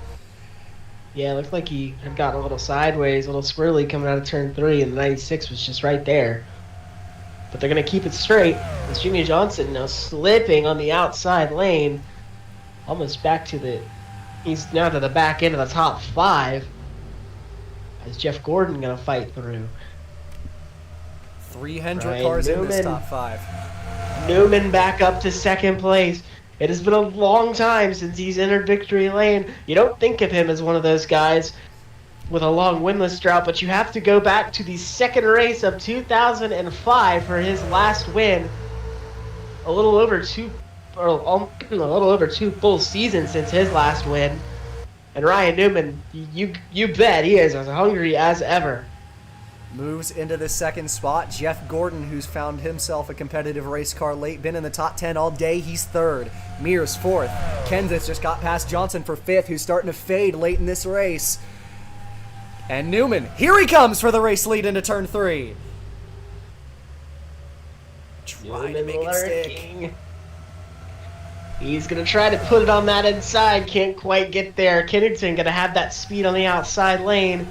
Yeah, it looked like he had gotten a little sideways, a little squirrely coming out of turn 3, and the 96 was just right there. But they're going to keep it straight. It's Jimmy Johnson now slipping on the outside lane. Almost back to the... He's now to the back end of the top 5. Is Jeff Gordon going to fight through? 300 cars in this top 5. Newman back up to 2nd place. It has been a long time since he's entered victory lane. You don't think of him as one of those guys with a long winless drought, but you have to go back to the 2nd race of 2005 for his last win. A little over two full seasons since his last win. And Ryan Newman, you bet he is as hungry as ever. Moves into the 2nd spot. Jeff Gordon, who's found himself a competitive race car late, been in the top 10 all day. He's 3rd. Mears 4th. Kenseth just got past Johnson for 5th, who's starting to fade late in this race. And Newman, here he comes for the race lead into turn 3. Trying to make it stick. He's going to try to put it on that inside. Can't quite get there. Kennington going to have that speed on the outside lane.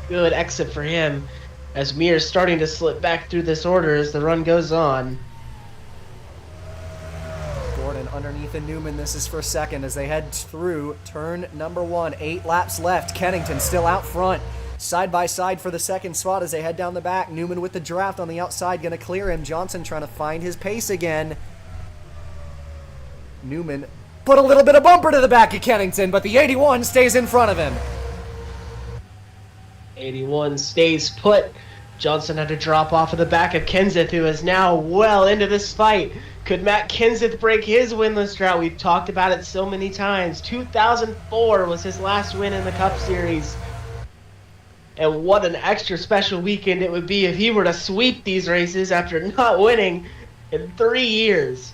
Good exit for him as Mears starting to slip back through this order as the run goes on. Gordon underneath of Newman. This is for 2nd as they head through turn number 1. 8 laps left. Kennington still out front. Side by side for the 2nd spot as they head down the back. Newman with the draft on the outside going to clear him. Johnson trying to find his pace again. Newman put a little bit of bumper to the back of Kennington, but the 81 stays in front of him. 81 stays put. Johnson had to drop off of the back of Kenseth, who is now well into this fight. Could Matt Kenseth break his winless drought? We've talked about it so many times. 2004 was his last win in the Cup Series. And what an extra special weekend it would be if he were to sweep these races after not winning in 3 years.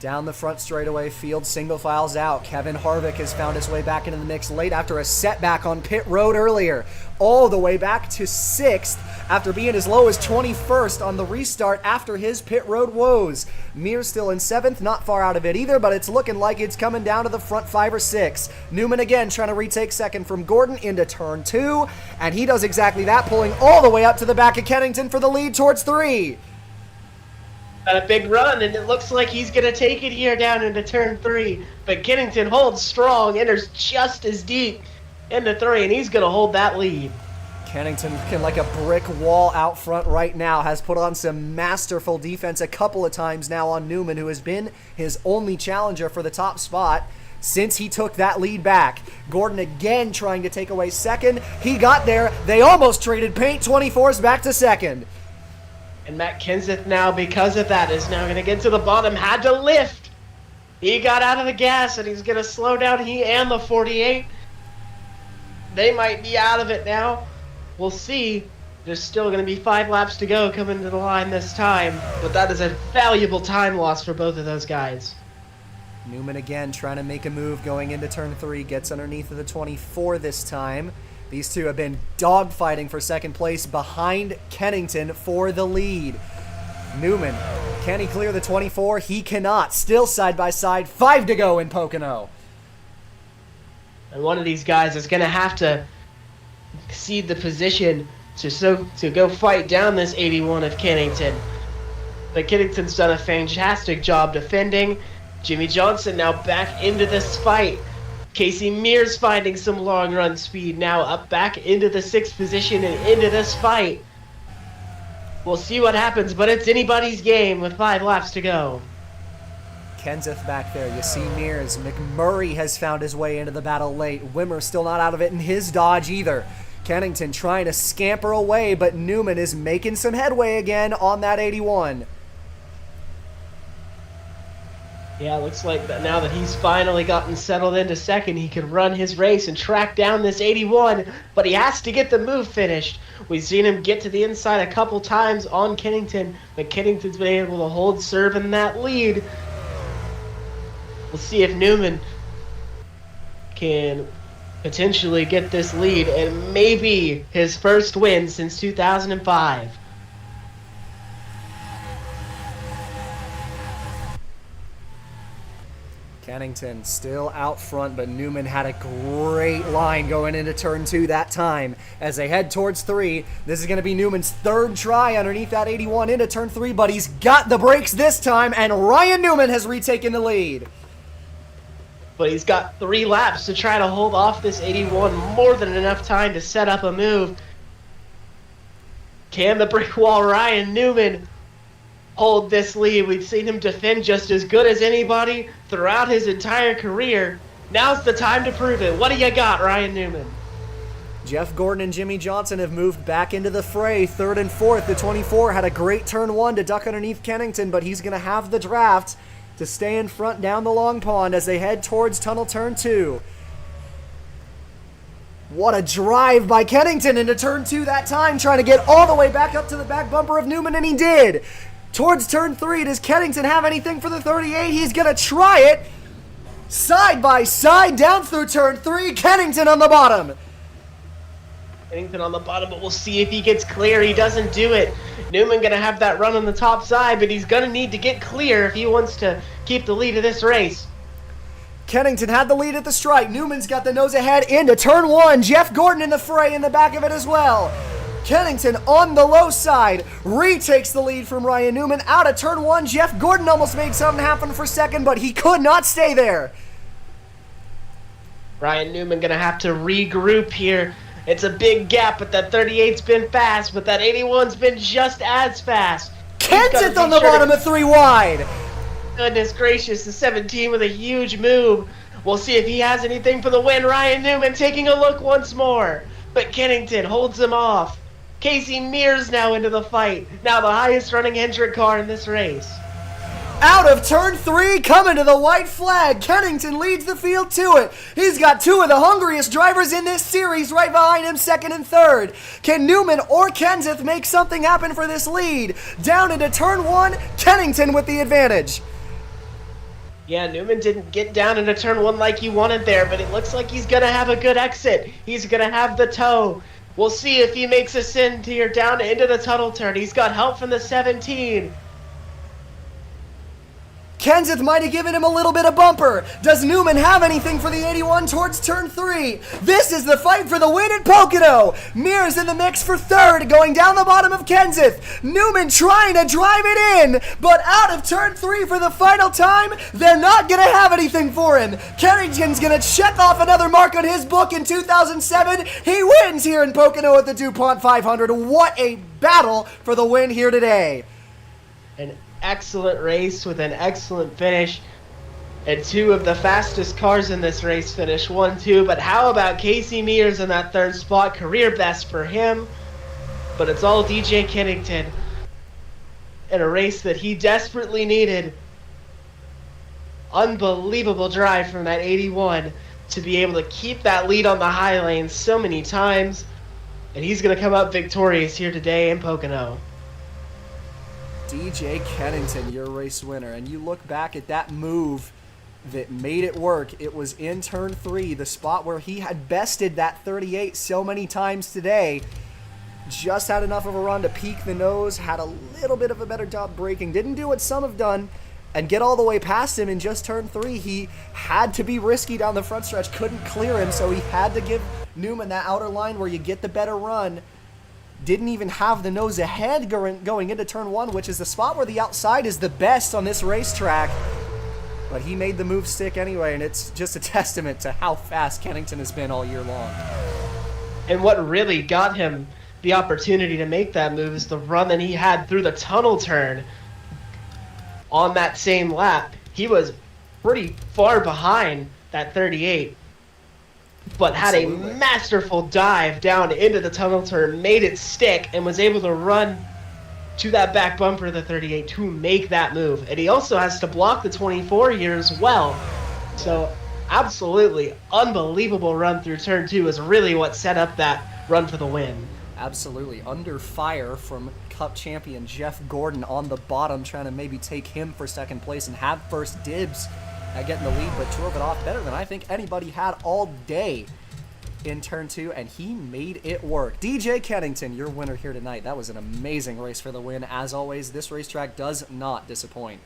Down the front straightaway, field single files out. Kevin Harvick has found his way back into the mix late after a setback on pit road earlier. All the way back to 6th after being as low as 21st on the restart after his pit road woes. Mears still in 7th, not far out of it either, but it's looking like it's coming down to the front 5 or 6. Newman again trying to retake 2nd from Gordon into turn 2, and he does exactly that, pulling all the way up to the back of Kennington for the lead towards 3. Got a big run, and it looks like he's going to take it here down into turn 3. But Kennington holds strong, enters just as deep into 3, and he's going to hold that lead. Kennington, looking like a brick wall out front right now, has put on some masterful defense a couple of times now on Newman, who has been his only challenger for the top spot since he took that lead back. Gordon again trying to take away second. He got there. They almost traded paint. 24's back to second. And Matt Kenseth now, because of that, is now going to get to the bottom. Had to lift. He got out of the gas, and he's going to slow down. He and the 48. They might be out of it now. We'll see. There's still going to be 5 laps to go coming to the line this time. But that is a valuable time loss for both of those guys. Newman again trying to make a move going into turn 3. Gets underneath of the 24 this time. These two have been dogfighting for second place behind Kennington for the lead. Newman, can he clear the 24? He cannot. Still side by side. 5 to go in Pocono. And one of these guys is going to have to cede the position to go fight down this 81 of Kennington. But Kennington's done a fantastic job defending. Jimmy Johnson now back into this fight. Casey Mears finding some long run speed now up back into the 6th position and into this fight. We'll see what happens, but it's anybody's game with 5 laps to go. Kenseth back there. You see Mears. McMurray has found his way into the battle late. Wimmer still not out of it in his Dodge either. Kennington trying to scamper away, but Newman is making some headway again on that 81. Yeah, looks like that now that he's finally gotten settled into second, he can run his race and track down this 81, but he has to get the move finished. We've seen him get to the inside a couple times on Kennington, but Kennington's been able to hold serve in that lead. We'll see if Newman can potentially get this lead and maybe his first win since 2005. Kennington still out front, but Newman had a great line going into turn 2 that time. As they head towards 3, this is going to be Newman's 3rd try underneath that 81 into turn 3, but he's got the brakes this time, and Ryan Newman has retaken the lead. But he's got 3 laps to try to hold off this 81, more than enough time to set up a move. Can the brick wall Ryan Newman hold this lead? We've seen him defend just as good as anybody throughout his entire career. Now's the time to prove it. What do you got, Ryan Newman? Jeff Gordon and Jimmy Johnson have moved back into the fray, 3rd and 4th. The 24 had a great turn 1 to duck underneath Kennington, but he's going to have the draft to stay in front down the long pond as they head towards tunnel turn 2. What a drive by Kennington into turn 2 that time, trying to get all the way back up to the back bumper of Newman, and he did. Towards turn 3, does Kennington have anything for the 38? He's going to try it. Side by side down through turn 3, Kennington on the bottom. Kennington on the bottom, but we'll see if he gets clear. He doesn't do it. Newman going to have that run on the top side, but he's going to need to get clear if he wants to keep the lead of this race. Kennington had the lead at the stripe. Newman's got the nose ahead into turn 1. Jeff Gordon in the fray in the back of it as well. Kennington on the low side retakes the lead from Ryan Newman out of turn 1. Jeff Gordon almost made something happen for second, but he could not stay there. Ryan Newman going to have to regroup here. It's a big gap, but that 38's been fast, but that 81's been just as fast. Kenseth on the bottom of 3 wide. Goodness gracious, the 17 with a huge move. We'll see if he has anything for the win. Ryan Newman taking a look once more, but Kennington holds him off. Casey Mears now into the fight. Now the highest running Hendrick car in this race. Out of turn 3, coming to the white flag. Kennington leads the field to it. He's got 2 of the hungriest drivers in this series right behind him, 2nd and 3rd. Can Newman or Kenseth make something happen for this lead? Down into turn 1, Kennington with the advantage. Yeah, Newman didn't get down into turn 1 like he wanted there, but it looks like he's going to have a good exit. He's going to have the toe. We'll see if he makes a send here down into the tunnel turn. He's got help from the 17. Kenseth might have given him a little bit of bumper. Does Newman have anything for the 81 towards turn 3? This is the fight for the win at Pocono. Mir's in the mix for third, going down the bottom of Kenseth. Newman trying to drive it in, but out of turn 3 for the final time. They're not going to have anything for him. Kennington's going to check off another mark on his book in 2007. He wins here in Pocono at the DuPont 500. What a battle for the win here today. An excellent race with an excellent finish. And two of the fastest cars in this race finished 1-2. But how about Casey Mears in that third spot? Career best for him. But it's all DJ Kennington in a race that he desperately needed. Unbelievable drive from that 81 to be able to keep that lead on the high lane so many times. And he's going to come up victorious here today in Pocono. DJ Kennington, your race winner. And you look back at that move that made it work. It was in turn 3, the spot where he had bested that 38 so many times today. Just had enough of a run to peak the nose, had a little bit of a better job braking. Didn't do what some have done and get all the way past him in just turn 3. He had to be risky down the front stretch, couldn't clear him, so he had to give Newman that outer line where you get the better run. Didn't even have the nose ahead going into turn 1, which is the spot where the outside is the best on this racetrack. But he made the move stick anyway, and it's just a testament to how fast Kennington has been all year long. And what really got him the opportunity to make that move is the run that he had through the tunnel turn. On that same lap, he was pretty far behind that 38, but had a masterful dive down into the tunnel turn, made it stick, and was able to run to that back bumper of the 38 to make that move. And he also has to block the 24 here as well. So absolutely unbelievable run through turn 2 is really what set up that run for the win. Absolutely. Under fire from Cup champion Jeff Gordon on the bottom, trying to maybe take him for second place and have first dibs at getting the lead, but drove it off better than I think anybody had all day in turn 2, and he made it work. DJ Kennington, your winner here tonight. That was an amazing race for the win. As always, this racetrack does not disappoint.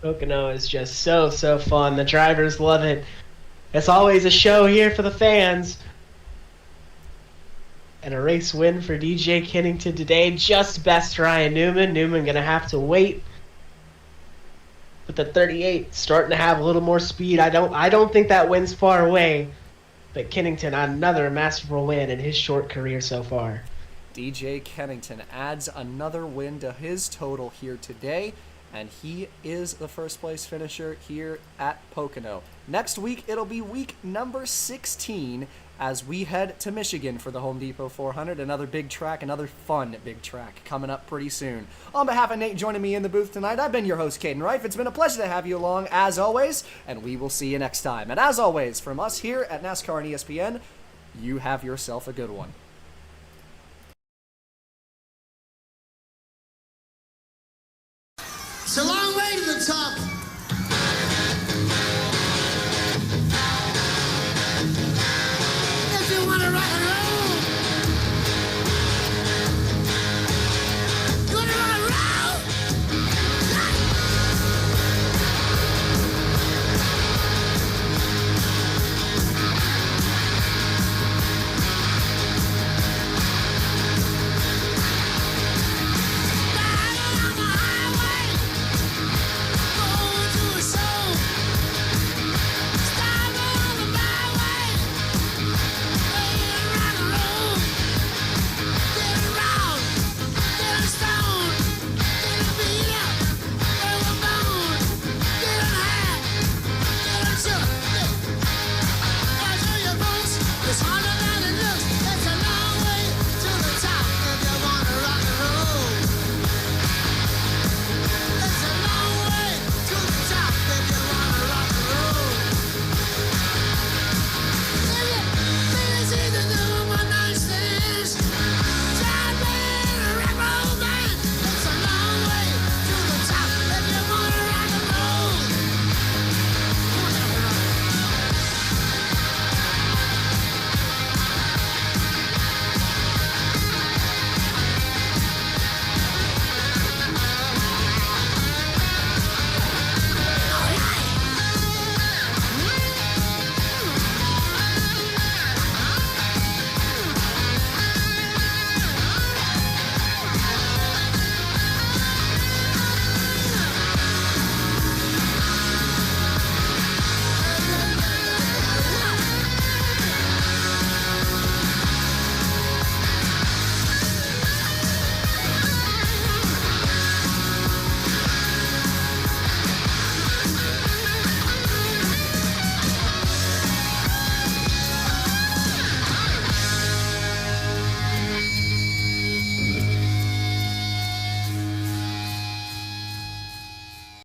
Pocono is just so fun. The drivers love it. It's always a show here for the fans. And a race win for DJ Kennington today. Just best Ryan Newman. Newman going to have to wait. But the 38 starting to have a little more speed. I don't think that win's far away. But Kennington, another masterful win in his short career so far. DJ Kennington adds another win to his total here today, and he is the first place finisher here at Pocono. Next week, it'll be week number 16 as we head to Michigan for the Home Depot 400. Another big track, another fun big track coming up pretty soon. On behalf of Nate joining me in the booth tonight, I've been your host, Caden Reif. It's been a pleasure to have you along, as always, and we will see you next time. And as always, from us here at NASCAR and ESPN, you have yourself a good one. It's a long way to the top.